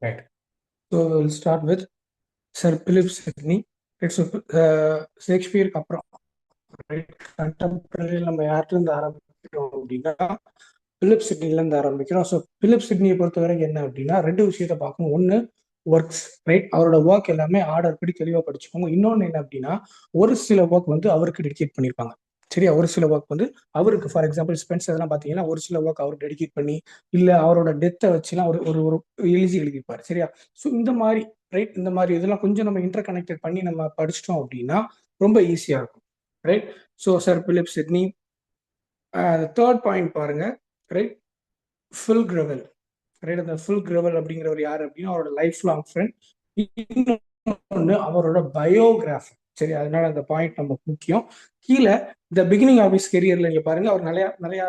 Right. So we'll start with Sir Philip Sidney. It's ஷேக்ஸ்பியருக்கு அப்புறம் கண்டெம்பரரியில் நம்ம யார்கிட்ட ஆரம்பிக்கிறோம் அப்படின்னா பிலிப் சிட்னில இருந்து ஆரம்பிக்கிறோம். ஸோ பிலிப் சிட்னியை பொறுத்த வரைக்கும் என்ன அப்படின்னா ரெண்டு விஷயத்த பார்க்கணும். ஒன்று ஒர்க்ஸ், ரைட், அவரோட ஒர்க் எல்லாமே ஆர்டர் படி தெளிவாக படிச்சுக்கோங்க. இன்னொன்று என்ன அப்படின்னா ஒரு சில ஒர்க் வந்து அவருக்கு டெடிகேட் பண்ணியிருப்பாங்க. சரியா, ஒரு சில ஒர்க் வந்து அவருக்கு, ஃபார் எக்ஸாம்பிள் ஸ்பென்ஸ் அதெல்லாம் பார்த்தீங்கன்னா ஒரு சில ஒர்க் அவருக்கு டெடிகேட் பண்ணி இல்லை அவரோட டெத்தை வச்சுலாம் ஒரு ஒரு ஒரு எழுதியிருப்பார். சரியா, ஸோ இந்த மாதிரி ரைட், இந்த மாதிரி இதெல்லாம் கொஞ்சம் நம்ம இன்டர் கனெக்டட் பண்ணி நம்ம படிச்சிட்டோம் அப்படின்னா ரொம்ப ஈஸியாக இருக்கும். Right. So sir Philip Sidney. Third point பாருங்க, ரைட், ஃபில் கிரெவல். ரைட், அந்த ஃபில் கிரெவல் அப்படிங்கிறவர் யார் அப்படின்னா அவரோட லைஃப் லாங் ஃப்ரெண்ட். இன்னொன்று அவரோட பயோகிராஃபி. சரி, அதனால அந்த பாயிண்ட் நம்ம முக்கியம். கீழே த பிகினிங் ஆஃப் ஹிஸ் கெரியர்ல நீங்க பாருங்க, அவர் நிறைய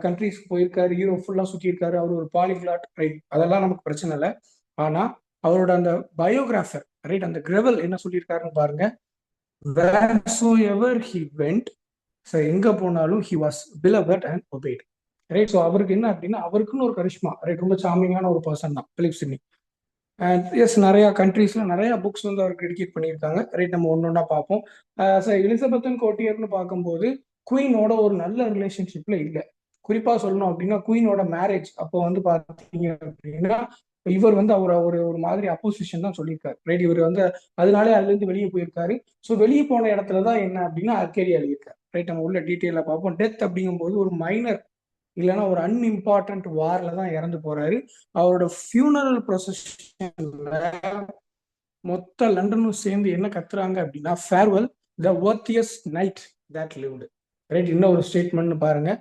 கண்ட்ரிஸ்க்கு போயிருக்காரு, யூரோப் ஃபுல்லா சுற்றி இருக்காரு, அவர் ஒரு பாலிகிளாட், ரைட், அதெல்லாம் நமக்கு பிரச்சனை இல்லை. ஆனா அவரோட அந்த பயோகிராஃபர், ரைட், அந்த கிரெவல் என்ன சொல்லியிருக்காருன்னு பாருங்க. wheresoever he went, ஸோ எங்க போனாலும் he was beloved and obeyed. Right. So அவருக்கு என்ன அப்படின்னா அவருக்குன்னு ஒரு கரிஷ்மா, ரைட், ரொம்ப சாமிங்கான ஒரு பர்சன் தான் பிலிப் சிட்னி. அண்ட் எஸ், நிறைய கண்ட்ரீஸ்ல நிறைய புக்ஸ் வந்து அவருக்கு டெடிகேட் பண்ணியிருக்காங்க. ரைட், நம்ம ஒன்னொன்னா பார்ப்போம். சார் எலிசபெத்தன் கோட்டியர்னு பார்க்கும்போது குயினோட ஒரு நல்ல ரிலேஷன்ஷிப்ல இல்லை. குறிப்பா சொல்லணும் அப்படின்னா குயினோட மேரேஜ் அப்போ வந்து பார்த்தீங்க அப்படின்னா இவர் வந்து அவர் ஒரு மாதிரி அப்போசிஷன் தான் சொல்லியிருக்காரு. ரைட், இவர் வந்து அதனாலே அதுல இருந்து வெளியே போயிருக்காரு. ஸோ வெளியே போன இடத்துல தான் என்ன அப்படின்னா அர்கேரியா எழுதியிருக்காரு. ரைட், நம்ம உள்ள டீட்டெயிலாக பார்ப்போம். டெத் அப்படிங்கும்போது ஒரு மைனர் இல்லைன்னா ஒரு அன்இம்பார்ட்டன்ட் வார்ல தான் இறந்து போறாரு. அவரோட ஃபியூனரல் ப்ரொசஷன்ல மொத்த லண்டனும் சேர்ந்து என்ன கத்துறாங்க அப்படின்னா farewell the worthiest night that lived. Right, இன்னும் ஒரு ஸ்டேட்மெண்ட் பாருங்க,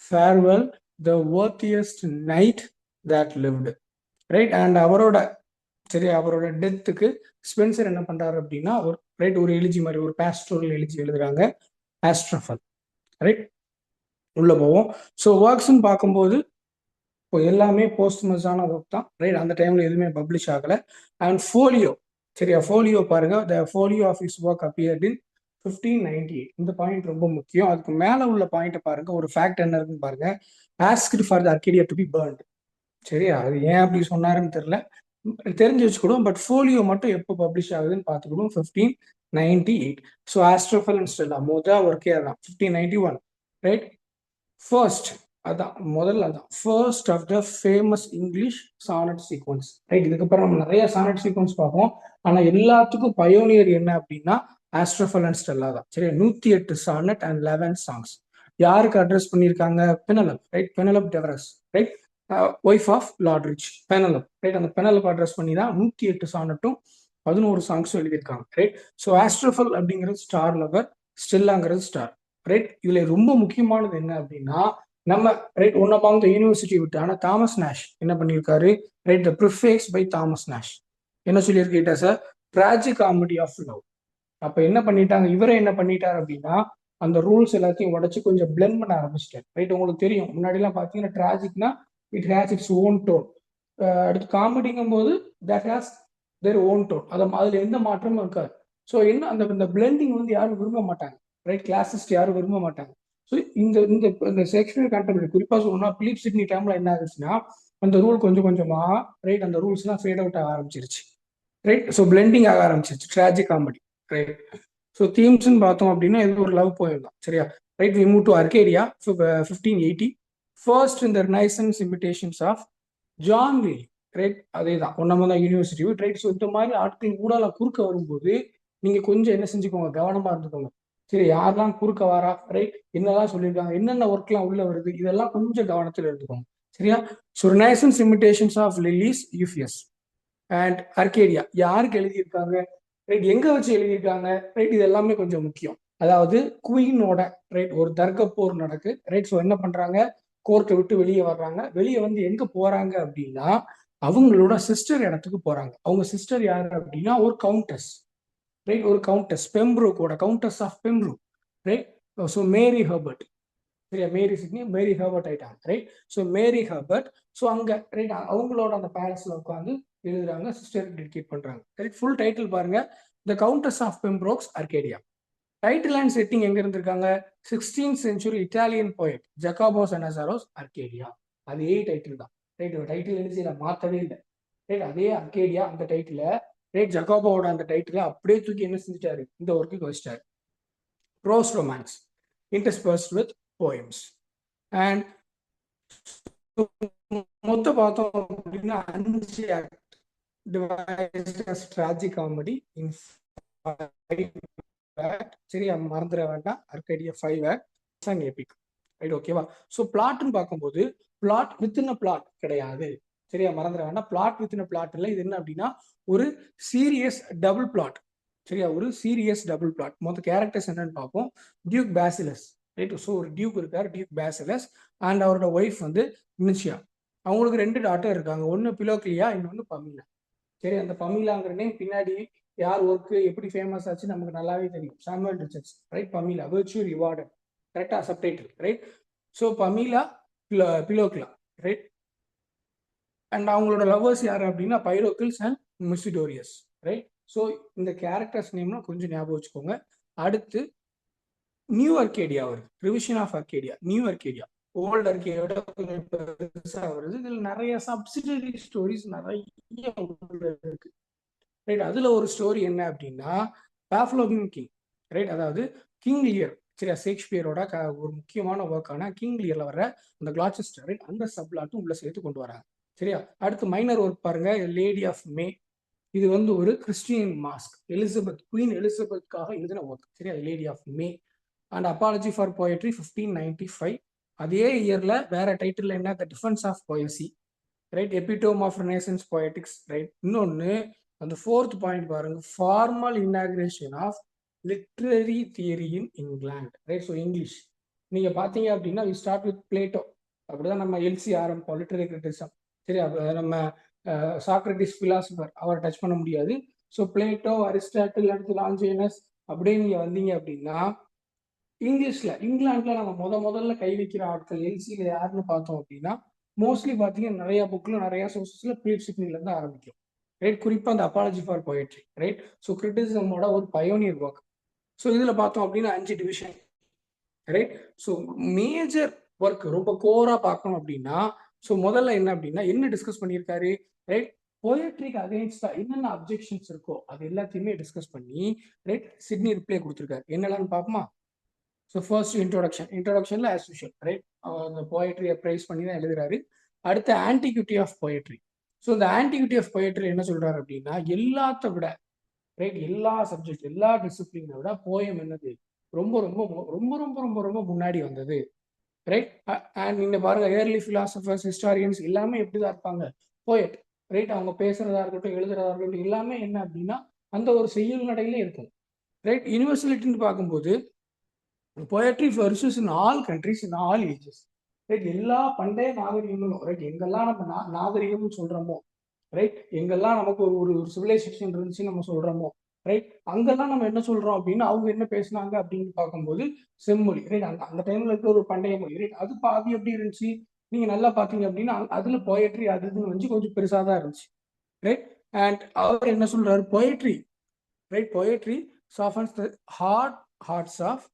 farewell the worthiest night that lived. Right, and அவரோட சரி அவரோட டெத்துக்கு ஸ்பென்சர் என்ன பண்றாரு அப்படின்னா ஒரு ரைட் ஒரு எலிஜி மாதிரி ஒரு பாஸ்டோரல் எலிஜி எழுதுறாங்க, ஆஸ்ட்ரஃபல். ரைட், உள்ள போவோம். ஸோ ஒர்க்ஸ்ன்னு பார்க்கும்போது இப்போ எல்லாமே போஸ்ட்மஸான ஒர்க் தான். ரைட், அந்த டைம்ல எதுவுமே பப்ளிஷ் ஆகல. அண்ட் ஃபோலியோ, சரியா, ஃபோலியோ பாருங்க, the folio of his work appeared in 1598. இந்த பாயிண்ட் ரொம்ப முக்கியம். அதுக்கு மேல உள்ள பாயிண்ட் பாருங்க, ஒரு ஃபேக்ட் என்ன இருக்குன்னு பாருங்க, asked for the Arcadia to be burnt. சரியா, அது ஏன் அப்படி சொன்னாருன்னு தெரியல, தெரிஞ்சு வச்சுக்கிடும். பட் ஃபோலியோ மட்டும் எப்போ பப்ளிஷ் ஆகுதுன்னு பார்த்துக்கணும், 1598. ஸோ ஆஸ்ட்ரோஃபல் அண்ட் ஸ்டெல்லா ஒர்க்கே அதான் 1591. ரைட், ஃபர்ஸ்ட் அதான் முதல்ல அதான் first of the famous English sonnet sequence. Right, இதுக்கப்புறம் நம்ம நிறைய சானட் சீக்வன்ஸ் பார்ப்போம். ஆனால் எல்லாத்துக்கும் பயோனியர் என்ன அப்படின்னா ஆஸ்ட்ரோஃபல் அண்ட் ஸ்டெல்லா தான். சரி, 108 சானட் அண்ட் 11 சாங்ஸ். யாருக்கு அட்ரஸ் பண்ணியிருக்காங்க? Penelope. Right, Penelope Devereux. Right, wife of Lord Rich, Penelope. Right, அந்த பெனலப் அட்ரஸ் பண்ணி தான் 108 சானட்டும் 11 சாங்ஸும் எழுதியிருக்காங்க. ரைட், ஸோ ஆஸ்ட்ரோஃபல் அப்படிங்கிறது ஸ்டார் லவர், ஸ்டெல்லாங்கிறது ஸ்டார். ரைட், இதுல ரொம்ப முக்கியமானது என்ன அப்படின்னா நம்ம right one among the university wit ஆனா தாமஸ் நேஷ் என்ன பண்ணியிருக்காரு? Right, the preface by Thomas Nashe என்ன சொல்லியிருக்கீட்டா sir? Tragic comedy of love. அப்ப என்ன பண்ணிட்டாங்க, இவரே என்ன பண்ணிட்டார் அப்படின்னா அந்த ரூல்ஸ் எல்லாத்தையும் உடச்சு கொஞ்சம் பிளெண்ட் பண்ண ஆரம்பிச்சிட்டார். ரைட், உங்களுக்கு தெரியும் முன்னாடி எல்லாம் பாத்தீங்கன்னா ட்ராஜிக்னா it has its own tone. அடுத்து காமெடிங்கும் போது that has their own tone. அதுல எந்த மாற்றமும் இருக்காது. ஸோ என்ன அந்த பிளெண்டிங் வந்து யாரும் விரும்ப மாட்டாங்க. ரைட், கிளாசிஸ்ட் யாரும் விரும்ப மாட்டாங்க. ஸோ இந்த ஷேக்ஸ்பியர் கண்டெம்பரரி குறிப்பா சொல்லணும்னா பிலிப் சிட்னி டைம்ல என்ன ஆகுச்சுன்னா அந்த ரூல் கொஞ்சம் கொஞ்சமா ரைட் அந்த ரூல்ஸ் எல்லாம் ஃபேட் அவுட் ஆக ஆரம்பிச்சிருச்சு. ரைட், ஸோ பிளெண்டிங் ஆக ஆரம்பிச்சிருச்சு ட்ராஜிக் காமெடி. ரைட், ஸோ தீம்ஸ்ன்னு பார்த்தோம் அப்படின்னா இது ஒரு லவ் போயம் தான். சரியா, right, we move to Arcadia 1580. First இந்த ரினைசன்ஸ் இமிடேஷன்ஸ் ஆஃப் ஜான் வீல். ரைட், அதே தான் ஒன்னாம தான் யூனிவர்சிட்டி. ரைட், ஸோ இந்த மாதிரி ஆட்கள் ஊடால குறுக்க வரும்போது நீங்க கொஞ்சம் என்ன செஞ்சுக்கோங்க, கவனமா இருந்துக்கோங்க. சரி, யாரெல்லாம் குறுக்க வரா, ரைட், என்னெல்லாம் சொல்லியிருக்காங்க, என்னென்ன ஒர்க்லாம் உள்ள வருது, இதெல்லாம் கொஞ்சம் கவனத்தில் எடுத்துக்கோங்க. சரியா, so Renaissance imitations of Lyly's Euphues and Arcadia யாருக்கு எழுதியிருக்காங்க? ரைட், எங்க வச்சு எழுதியிருக்காங்க? ரைட், இது எல்லாமே கொஞ்சம் முக்கியம். அதாவது குயினோட ரைட் ஒரு தர்க்க போர் நடக்கு. ரைட், ஸோ என்ன பண்றாங்க, கோர்ட்டை விட்டு வெளியே வர்றாங்க. வெளியே வந்து எங்க போறாங்க அப்படின்னா அவங்களோட சிஸ்டர் இடத்துக்கு போறாங்க. அவங்க சிஸ்டர் யாரு அப்படின்னா ஒரு கவுண்டஸ். ரைட், ஒரு கவுண்டஸ், பெம்ப்ரோக்கோட countess of Pembroke. Right, so Mary Herbert. சரியா, மேரி சிட்னி மேரி ஹெர்பர்ட் ஆயிட்டாங்க. Right, so Mary Herbert. So அங்க ரைட் அவங்களோட அந்த பேலஸ்ல உட்காந்து எழுதுறாங்க, சிஸ்டருக்கு டெடிகேட் பண்றாங்க. ரைட், ஃபுல் டைட்டில் பாருங்க, the countess of Pembroke's Arcadia. Title and setting எங்க இருந்திருக்காங்க? 16th century Italian poet Jacopo Sannazaro's Arcadia. அது டைட்டில் தான். ரைட், டைட்டில் எழுதி மாத்தவே இல்லை. ரைட். அதே அர்கேடியா அந்த டைட்டில், ரைட், ஜகாபோவோட அந்த டைட்டில் அப்படியே தூக்கி என்ன செஞ்சுட்டாரு, இந்த ஒர்க்குக்கு வச்சிட்டாரு. Prose romance interspersed with poems. And மொத்தம் பார்த்தோம் அப்படின்னா 5 act devised as tragic comedy in 5 act. சரியா, மறந்துட வேண்டாம், Arcadia 5 act and epic. Right, ஓகேவா? ஸோ பிளாட்னு பார்க்கும்போது பிளாட் வித்தின் அ பிளாட் கிடையாது. சரியா, மறந்துட வேண்டாம், பிளாட் வித்தின் அ பிளாட் இல்லை. இது என்ன அப்படின்னா ஒரு சீரியஸ் டபுள் பிளாட். சரியா, ஒரு சீரியஸ் டபுள் பிளாட். மொத்த கேரக்டர்ஸ் என்னன்னு பார்ப்போம். Duke Basilius, right. ஸோ ஒரு டியூக் இருக்கார், டியூக் பேசிலஸ், அண்ட் அவரோட ஒய்ஃப் வந்து நிச்சியா. அவங்களுக்கு 2 டாட்டர் இருக்காங்க, ஒன்று பிலோக்லியா, இன்னொன்று பமீலா. சரி, அந்த பமீலாங்கிற நேம் பின்னாடி யார் ஒர்க்கு எப்படி ஃபேமஸ் ஆச்சு நமக்கு நல்லாவே தெரியும், Samuel Richards, right. Pamela virtual rewarded, கரெக்டா, subtitle, right. So Pamela, Philoclea, right. And அவங்களோட லவ்வர்ஸ் யார் அப்படின்னா Pyrocles and Musidorus, right. So இந்த கேரக்டர்ஸ் நேம்லாம் கொஞ்சம் ஞாபகம் வச்சுக்கோங்க. அடுத்து நியூ அர்கேடியா வருது, revision of Arcadia, new Arcadia. Old அர்கேடியோட கொஞ்சம் பெருசா வருது. இதில் நிறைய சப்சிடரி ஸ்டோரிஸ் நிறைய இருக்கு, ரைட். அதுல ஒரு ஸ்டோரி என்ன அப்படின்னா பாஃப்லோவின் கிங், ரைட். அதாவது கிங் லியர், சரியா, ஷேக்ஸ்பியரோட ஒரு முக்கியமான ஒர்க்கான கிங் லியர்ல வர அந்த கிளாச்செஸ்டர், ரைட், அந்த சப்ளாட்டும் உள்ள சேர்த்து கொண்டு வராங்க. சரியா, அடுத்து மைனர் ஒர்க் பாருங்க, லேடி ஆஃப் மே. இது வந்து ஒரு கிறிஸ்டியன் மாஸ்க், எலிசபெத், குயின் எலிசபெத்காக எழுதின ஒர்க். சரியா, lady of May. And apology for poetry 1595. அதே இயர்ல வேற டைட்டில் என்ன, the defence of poesy, right. Epitome of Renaissance poetics, right. இன்னொன்னு அந்த 4th பாயிண்ட் பாருங்க, formal inauguration of literary theory in England, right. So English நீங்க பாத்தீங்க அப்படின்னா வி ஸ்டார்ட் வித் பிளேட்டோ, அப்படிதான் நம்ம எல்சி ஆரம்பிப்போம், லிட்ரரி கிரிட்டிசம். சரி, நம்ம சாக்ரட்டிஸ் பிலாசபர், அவரை டச் பண்ண முடியாது. ஸோ பிளேட்டோ, அரிஸ்டாட்டில், அடுத்து லாஞ்சேனஸ், அப்படியே நீங்க வந்தீங்க அப்படின்னா இங்கிலீஷ்ல இங்கிலாந்துல நம்ம முதல்ல கை வைக்கிற ஆட்கள் எல்சியில யாருன்னு பார்த்தோம் அப்படின்னா மோஸ்ட்லி பார்த்தீங்கன்னா நிறைய புக்ல நிறைய சோர்சஸ்ல பிலிப் சிட்னில இருந்து ஆரம்பிக்கும், ரைட். குறிப்பா அந்த apology for poetry, right. So கிரிட்டிசிசமோட ஒரு பயோனியர் ஒர்க். ஸோ இதுல பார்த்தோம் அப்படின்னா 5 division, right. So major work ரொம்ப கோரா பார்க்கணும் அப்படின்னா ஸோ முதல்ல என்ன அப்படின்னா என்ன டிஸ்கஸ் பண்ணியிருக்காரு, ரைட். போயட்ரிக்கு அகைன்ஸ்டா என்னென்ன அப்ஜெக்ஷன்ஸ் இருக்கோ அது எல்லாத்தையுமே டிஸ்கஸ் பண்ணி, ரைட், சிட்னி ரிப்ளை கொடுத்துருக்காரு. என்னெல்லாம் பார்ப்போமா? ஸோ ஃபர்ஸ்ட் இன்ட்ரோடக்ஷன்ல ஆஸ் யூஷுவல், ரைட், அந்த போயட்ரியை ப்ரைஸ் பண்ணி தான் எழுதுறாரு. அடுத்து ஆன்டிக்யூட்டி ஆஃப் போயட்ரி. ஸோ இந்த ஆன்டிக்யூட்டி ஆஃப் போயட்ரி என்ன சொல்றாரு அப்படின்னா எல்லாத்த விட, ரைட், எல்லா சப்ஜெக்ட் எல்லா டிசிப்ளினை விட போயம் என்னது ரொம்ப ரொம்ப ரொம்ப ரொம்ப ரொம்ப ரொம்ப முன்னாடி வந்தது, ரைட். அண்ட் நீங்க பாருங்க ஏர்லி பிலாசபர்ஸ், ஹிஸ்டாரியன்ஸ் எல்லாமே எப்படிதான் இருப்பாங்க, போயட், ரைட். அவங்க பேசுறதா இருக்கட்டும், எழுதுறதா இருக்கட்டும், எல்லாமே என்ன அப்படின்னா அந்த ஒரு செய்யுள் நடையிலே இருக்கும், ரைட். யூனிவர்சலிட்டின்னு பார்க்கும்போது poetry flourishes in all countries, in all ages, right. எல்லா பண்டைய நாகரிகங்களும், ரைட், எங்கெல்லாம் நம்ம நாகரிகம்னு சொல்றோமோ, ரைட், எங்கெல்லாம் நமக்கு ஒரு சிவிலைசேஷன் இருந்துச்சு நம்ம சொல்றோமோ, ரைட், அங்கெல்லாம் நம்ம என்ன சொல்றோம் அப்படின்னா அவங்க என்ன பேசினாங்க அப்படின்னு பார்க்கும்போது செம்மொழி, ரைட். அந்த டைம்ல இருக்க ஒரு பண்டைய மொழி, ரைட். அது பாதி எப்படி இருந்துச்சு நீங்க நல்லா பாத்தீங்க அப்படின்னா அதுல போயட்ரி அது இதுன்னு வந்து கொஞ்சம் பெருசா தான் இருந்துச்சு, ரைட். அண்ட் அவர் என்ன சொல்றாரு, poetry, right, poetry softens the hearts of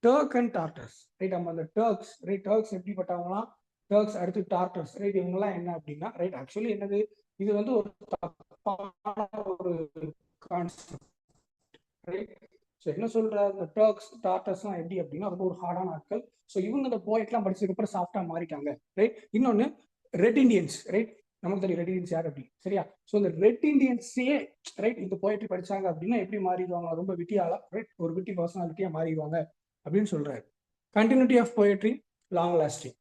Turk and Tartars, right. நம்ம அந்த டர்க்ஸ், ரைட், டர்க்ஸ் எப்படிப்பட்டவங்களாம், டர்க்ஸ், அடுத்து டார்டர்ஸ், ரைட். இவங்கெல்லாம் என்ன அப்படின்னா, ரைட், ஆக்சுவலி என்னது, இது வந்து ஒரு தப்பான ஒரு கான்செப்ட், ரைட். ஸோ என்ன சொல்ற இந்த டர்க்ஸ் டார்டர்ஸ்லாம் எப்படி அப்படின்னா ரொம்ப ஒரு ஹார்டான ஆட்கள். ஸோ இவங்க இந்த போயட்லாம் படிச்சதுக்கு அப்புறம் சாஃப்டா மாறிட்டாங்க, ரைட். இன்னொன்னு ரெட் இண்டியன்ஸ், ரைட். நமக்கு தெரியும் ரெட் இண்டியன்ஸ் யார் அப்படி, சரியா. ஸோ இந்த ரெட் இண்டியன்ஸே, ரைட், இந்த போயட்ரி படிச்சாங்க அப்படின்னா எப்படி மாறிடுவாங்க, ரொம்ப விட்டியால, ரைட், ஒரு விட்டி பர்சனாலிட்டியா மாறிடுவாங்க அப்படின்னு சொல்றாரு. Continuity of poetry long lasting,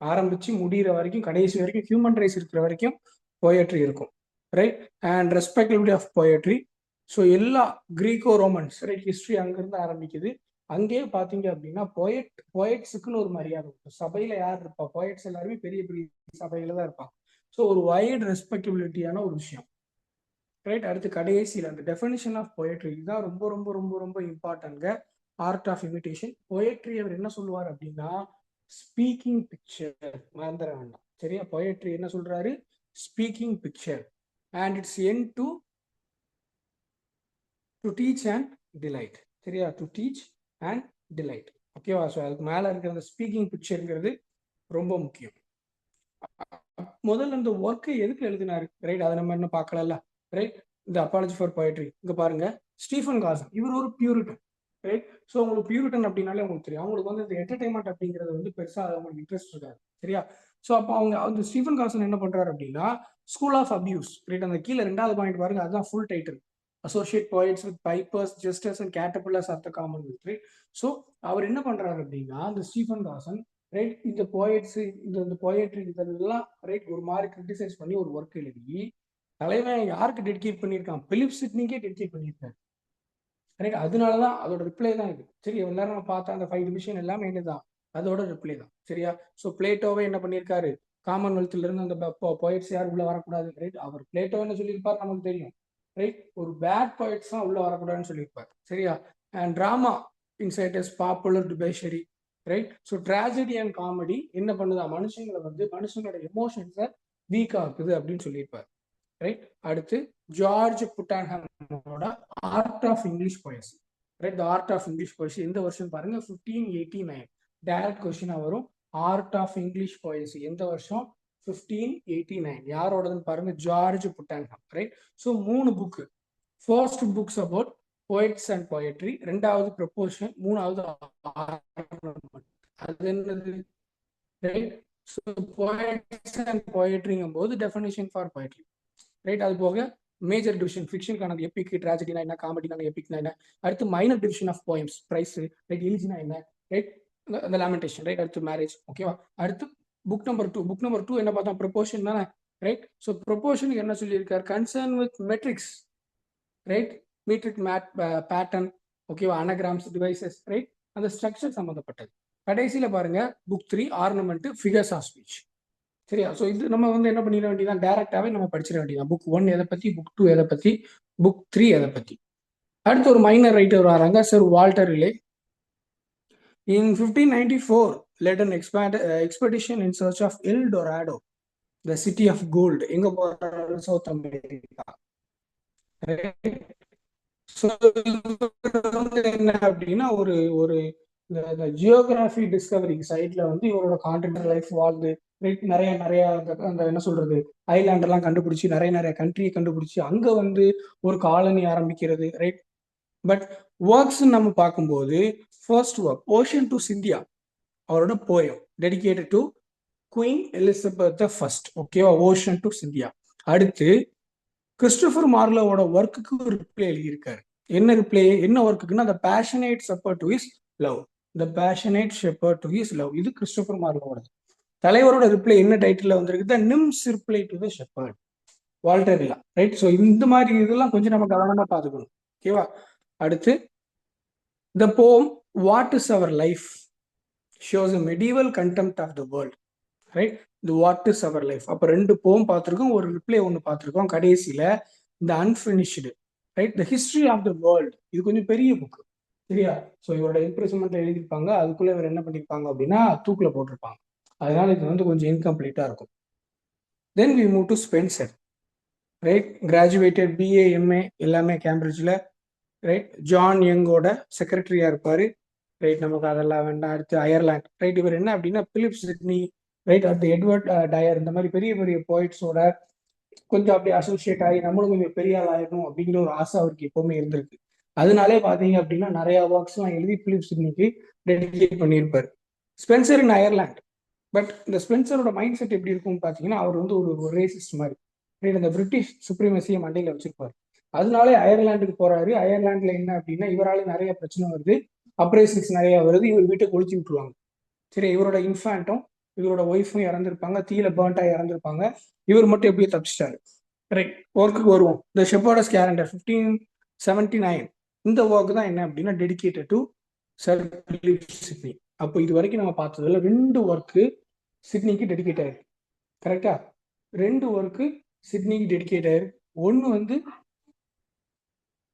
ஆரம்பிச்சு முடிகிற வரைக்கும் கடைசி வரைக்கும் ஹியூமன் ரைஸ் இருக்கிற வரைக்கும் போயட்ரி இருக்கும், right. And respectability of poetry. So எல்லா கிரீக்கோ ரோமன்ஸ், ரைட், ஹிஸ்ட்ரி அங்கிருந்து ஆரம்பிக்குது. அங்கேயே பார்த்தீங்க அப்படின்னா போயட்ஸுக்குன்னு ஒரு மரியாதை இருக்கும். சபையில யார் இருப்பா, போயட்ஸ் எல்லாருமே பெரிய பெரிய சபையில தான் இருப்பாங்க. ஸோ ஒரு வைட் ரெஸ்பெக்டபிலிட்டியான ஒரு விஷயம், ரைட். அடுத்து கடைசியில் அந்த டெஃபினிஷன் ஆஃப் போயட்ரி தான் ரொம்ப ரொம்ப ரொம்ப ரொம்ப இம்பார்ட்டன்ட்ங்க. Art of imitation. போயட்ரி அவர் என்ன சொல்லுவார் அப்படின்னா ஸ்பீக்கிங் பிக்சர், மறந்துட வேண்டாம், சரியா. போயட்ரி என்ன சொல்றாரு, speaking picture, and it's N to teach and delight, சரியா, டு டீச் அண்ட் டிலைட், ஓகேவா. ஸோ அதுக்கு மேல இருக்கிற அந்த ஸ்பீக்கிங் பிக்சருங்கிறது ரொம்ப முக்கியம். முதல்ல இந்த ஒர்க்கை எதுக்கு எழுதினாரு, ரைட்? அதை நம்ம இன்னும் பார்க்கல, ரைட்? இந்த அப்பாலஜி ஃபார் போயட்ரி இங்க பாருங்க, ஸ்டீஃபன் காசன் இவர் ஒரு பியூரிட்டன், ரைட்? ஸோ உங்களுக்கு பியூரிட்டன் அப்படின்னாலே உங்களுக்கு தெரியும், அவங்களுக்கு வந்து இந்த என்டர்டைன்மெண்ட் அப்படிங்கிறது வந்து பெருசா அவங்களுக்கு இன்ட்ரெஸ்ட் இருக்காது, சரியா? ஸோ அப்போ அவங்க அந்த ஸ்டீஃபன் காசன் என்ன பண்றாரு அப்படின்னா, ஸ்கூல் ஆஃப் அபியூஸ், ரைட்? அந்த கீழே ரெண்டாவது பாயிண்ட் பாருங்க, அதுதான் full title. Associate poets with pipers jesters and caterpillars of the commonwealth, right? So அவர் என்ன பண்றாரு அப்படின்னா, இந்த ஸ்டீஃபன் காசன், ரைட், இந்த போயட்ஸ், இந்த போயட்ரி இதெல்லாம், ரைட், ஒரு மாதிரி கிரிட்டிசைஸ் பண்ணி ஒரு ஒர்க் எழுதி தலைவன் யாருக்கு டெடிகேட் பண்ணியிருக்கான், பிலிப் சிட்னிக்கே டெடிகேட் பண்ணியிருக்காரு, ரைட்? அதனாலதான் அதோட ரிப்ளை தான் இது. சரி, எல்லாரும் நம்ம பார்த்தா அந்த 5 டிவிஷன் எல்லாமே என்னதான், அதோட ரிப்ளை தான், சரியா? ஸோ பிளேட்டோவே என்ன பண்ணியிருக்காரு, காமன்வெல்த்ல இருந்து அந்த போயட்ஸ் யாரும் உள்ள வரக்கூடாது, ரைட்? அவர் பிளேட்டோ என்ன சொல்லியிருப்பார் நமக்கு தெரியும், ரைட்? ஒரு பேட் போயட்ஸ் தான் உள்ள வரக்கூடாதுன்னு சொல்லியிருப்பார், சரியா? And drama inside is popular debauchery, right? So tragedy and comedy என்ன பண்ணுதா, மனுஷங்களை வந்து மனுஷங்களோட எமோஷன்ஸை வீக் ஆக்குது அப்படின்னு சொல்லியிருப்பார், ரைட்? அடுத்து ஜார்ஜ் புட்டான்ஹாமோட art of English poesy, right? The art of English poesy எந்த வருஷம் பாருங்க, 1589. டைரக்ட் கொஸ்டினா வரும், ஆர்ட் ஆஃப் இங்கிலீஷ் போயசி எந்த வருஷம், 1589. யாரோடதுன்னு பாருங்க, George Puttenham, right? So 3 book. First books about poets and poetry, ரெண்டாவது ப்ரொபோஷன், மூணாவது அது என்னது, ரைட்? ஸோ போயட்ஸ் அண்ட் போயட்ரிங்கும் போது டெஃபினேஷன் ஃபார் போயட்ரி, ரைட்? அது போக மேஜர் டிவிஷன் ஃபிக்ஷனுக்கான எபிக், ட்ராஜடினா என்ன, காமெடினா எபிக்னா என்ன, அடுத்து minor division of poems, praise, right? எலிஜினா என்ன, ரைட்? அந்த லேமெண்டேஷன், ரைட்? அடுத்து மேரேஜ், ஓகேவா? அடுத்து புக் நம்பர் 2. புக் நம்பர் 2 என்ன பார்த்தோம், ப்ரொபோஷன் தானே, ரைட்? ஸோ ப்ரொபோஷனுக்கு என்ன சொல்லியிருக்காரு, concern with metrics, right? Metric made pattern, ஓகேவா? Anagrams, devices, right? அந்த ஸ்ட்ரக்சர் சம்பந்தப்பட்டது. கடைசியில பாருங்க, book 3 ornament, figures of speech, சரியா? ஸோ இது நம்ம வந்து என்ன பண்ணிட வேண்டியதான், டைரக்டாவே நம்ம படிச்சிட வேண்டியதான். புக் 1 எதை பத்தி, புக் 2 எதை பத்தி, புக் 3 எதை பத்தி. அடுத்து ஒரு மைனர் ரைட்டர் வராங்க, sir Walter relay. In 1594 led an expedition in search of El Dorado, the city of gold. எங்க போறாரு, சவுத் அமெரிக்கா. என்ன அப்படின்னா, ஒரு ஒரு இந்த ஜியோகிராஃபி டிஸ்கவரி சைட்ல வந்து இவரோட கான்டினென்டல் லைஃப் வாழ்ந்து, நிறைய நிறைய அந்த என்ன சொல்றது, ஐலாண்ட் எல்லாம் கண்டுபிடிச்சி, நிறைய நிறைய கண்ட்ரியை கண்டுபிடிச்சி, அங்க வந்து ஒரு காலனி ஆரம்பிக்கிறது, ரைட்? பட் ஒர்க்ஸ் நம்ம பார்க்கும்போது, first work Ocean to Cynthia, அவரோட poem dedicated to queen Elizabeth first, ஓகேவா? Ocean to Cynthia. அடுத்து கிறிஸ்டோபர் மார்லோவோட ஒர்க்குக்கு ஒரு ரிப்ளை எழுதியிருக்காரு. என்ன ரிப்ளை, என்ன ஒர்க்குன்னா, the passionate shepherd to his love, the passionate shepherd to his love, இது கிறிஸ்டோபர் மார்லோவோட. தலைவரோட ரிப்ளை என்ன டைட்டில் வந்திருக்கு, the nymph's reply to the shepherd, Walter இல்லா, ரைட்? ஸோ இந்த மாதிரி இதெல்லாம் கொஞ்சம் நம்ம கவனமா பார்த்துக்கணும், ஓகேவா? அடுத்து the poem what is our life shows a medieval contempt of the world, right? இந்த வாட் இஸ் அவர் லைஃப். அப்போ 2 போம் பார்த்துருக்கோம், ஒரு ரிப்ளை ஒன்று பார்த்துருக்கோம். கடைசியில இந்த unfinished, right? The history of the world, இது கொஞ்சம் பெரிய புக், சரியா? ஸோ இவரோட இம்ப்ரெஸ்மெண்ட்ல எழுதியிருப்பாங்க, அதுக்குள்ள இவர் என்ன பண்ணியிருப்பாங்க அப்படின்னா தூக்குல போட்டிருப்பாங்க, அதனால இது வந்து கொஞ்சம் இன்கம்ப்ளீட்டா இருக்கும். Then we move to Spenser, right? Graduated BA MA எல்லாமே கேம்பிரிட்ஜில், ரைட்? ஜான் யங்கோட செக்ரட்டரியா இருப்பாரு, ரைட்? நமக்கு அதெல்லாம் வேண்டாம். அடுத்து அயர்லாந்து, ரைட்? இவர் என்ன அப்படின்னா பிலிப் சிட்னி, ரைட்? அடுத்து எட்வர்ட் டயர், இந்த மாதிரி பெரிய பெரிய போயிட்ஸோட கொஞ்சம் அப்படியே அசோசியேட் ஆகி நம்மளும் கொஞ்சம் பெரிய ஆள் ஆயிடணும் அப்படிங்கிற ஒரு ஆசை அவருக்கு எப்பவுமே இருந்திருக்கு. அதனாலே பாத்தீங்க அப்படின்னா நிறைய ஒர்க்ஸ் எல்லாம் எழுதி பிலிப் சிட்னிக்கு டெடிகேட் பண்ணியிருப்பாரு. Spencer in Ireland. பட் இந்த ஸ்பென்சரோட மைண்ட் செட் எப்படி இருக்கும்னு பாத்தீங்கன்னா, அவர் வந்து ஒரு ரேசிஸ்ட் மாதிரி, ரைட்? அந்த பிரிட்டிஷ் சுப்ரீமசியை மண்டையில வச்சிருப்பாரு. அதனாலே அயர்லாந்துக்கு போறாரு. அயர்லாந்துல என்ன அப்படின்னா, இவரால நிறைய பிரச்சனை வருது, அப்ரேசிங்ஸ் நிறைய வருது, இவர் வீட்டை கொளுத்தி விட்டுருவாங்க, சரி? இவரோட இன்ஃபேண்ட்டும் இவரோட ஒய்ஃபும் இறந்துருப்பாங்க, தீயில பேர்ன்டா இறந்துருப்பாங்க. இவர் மட்டும் எப்படியோ தப்பிச்சிட்டாரு, ரைட்? ஒர்க்குக்கு வருவோம். த ஷெப்பர்டஸ் கேலண்டர் 1579, இந்த ஒர்க் தான் என்ன அப்படின்னா dedicated to sir Philip Sidney. அப்போ இது வரைக்கும் நம்ம பார்த்ததுல 2 ஒர்க்கு சிட்னிக்கு டெடிகேட் ஆயிருக்கு, கரெக்டா? 2 ஒர்க்கு சிட்னிக்கு டெடிகேட் ஆயிருக்கு. ஒன்று வந்து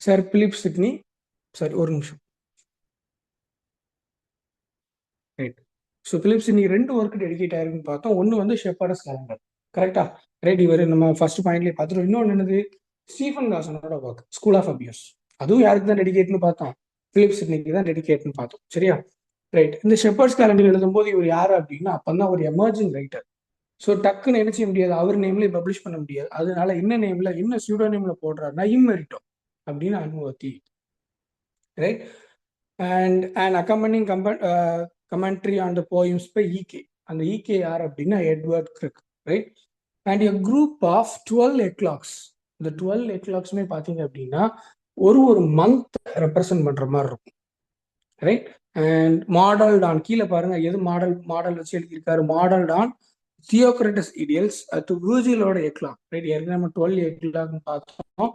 சர் பிலிப் சிட்னி, சரி ஒரு நிமிஷம், right? So Philip Sidney 2 work dedicate ஆயிருக்குன்னு பார்த்தோம். ஒன்று வந்து ஷெப்பர்டஸ் கேலண்டர், கரெக்டா? ரைட்? இவர் நம்ம ஃபர்ஸ்ட் பாயிண்ட்லேயே பார்த்துட்டோம். இன்னொன்று என்னது, ஸ்டீஃபன் காசனோட ஒர்க் ஸ்கூல் ஆஃப் அபியூஸ், அதுவும் யாருக்கு தான் டெடிகேட்னு பார்த்தோம், பிலிப் சிட்னிக்கு தான் டெடிகேட்னு பார்த்தோம், சரியா? ரைட்? இந்த ஷெப்பர்ட்ஸ் கேலண்டர் எழுதும்போது இவர் யாரு அப்படின்னா, அப்பதான் ஒரு எமர்ஜிங் ரைட்டர், ஸோ டக்குன்னு என்ன செய்ய முடியாது, அவர் நேம்லேயே பப்ளிஷ் பண்ண முடியாது. அதனால என்ன நேம்ல, என்ன சூடோ நேம்ல போடுறாருன்னா இம்மெரிட்டோ அப்படின்னு அனுமதி, right. And accompanying commentary on the poems by E K. அந்த ஈகே யார் அப்படின்னா Edward Kirke, right. And a group of 12 eclogues. இந்த 12 ecloguesமே பார்த்தீங்க அப்படின்னா ஒரு மந்த் ரெப்ரசன்ட் பண்ற மாதிரி இருக்கும், ரைட். அண்ட் மாடல்ட் ஆன், கீழே பாருங்க எது மாடல் வச்சு எழுதியிருக்காரு, மாடல்ட் ஆன் தியோக்ரட்டஸ் இடியல்ஸ் டு விர்ஜிலோட எக்லாக், ரைட். ஏற்கனவே நம்ம 12 எக்லாக்னு பார்த்தோம்.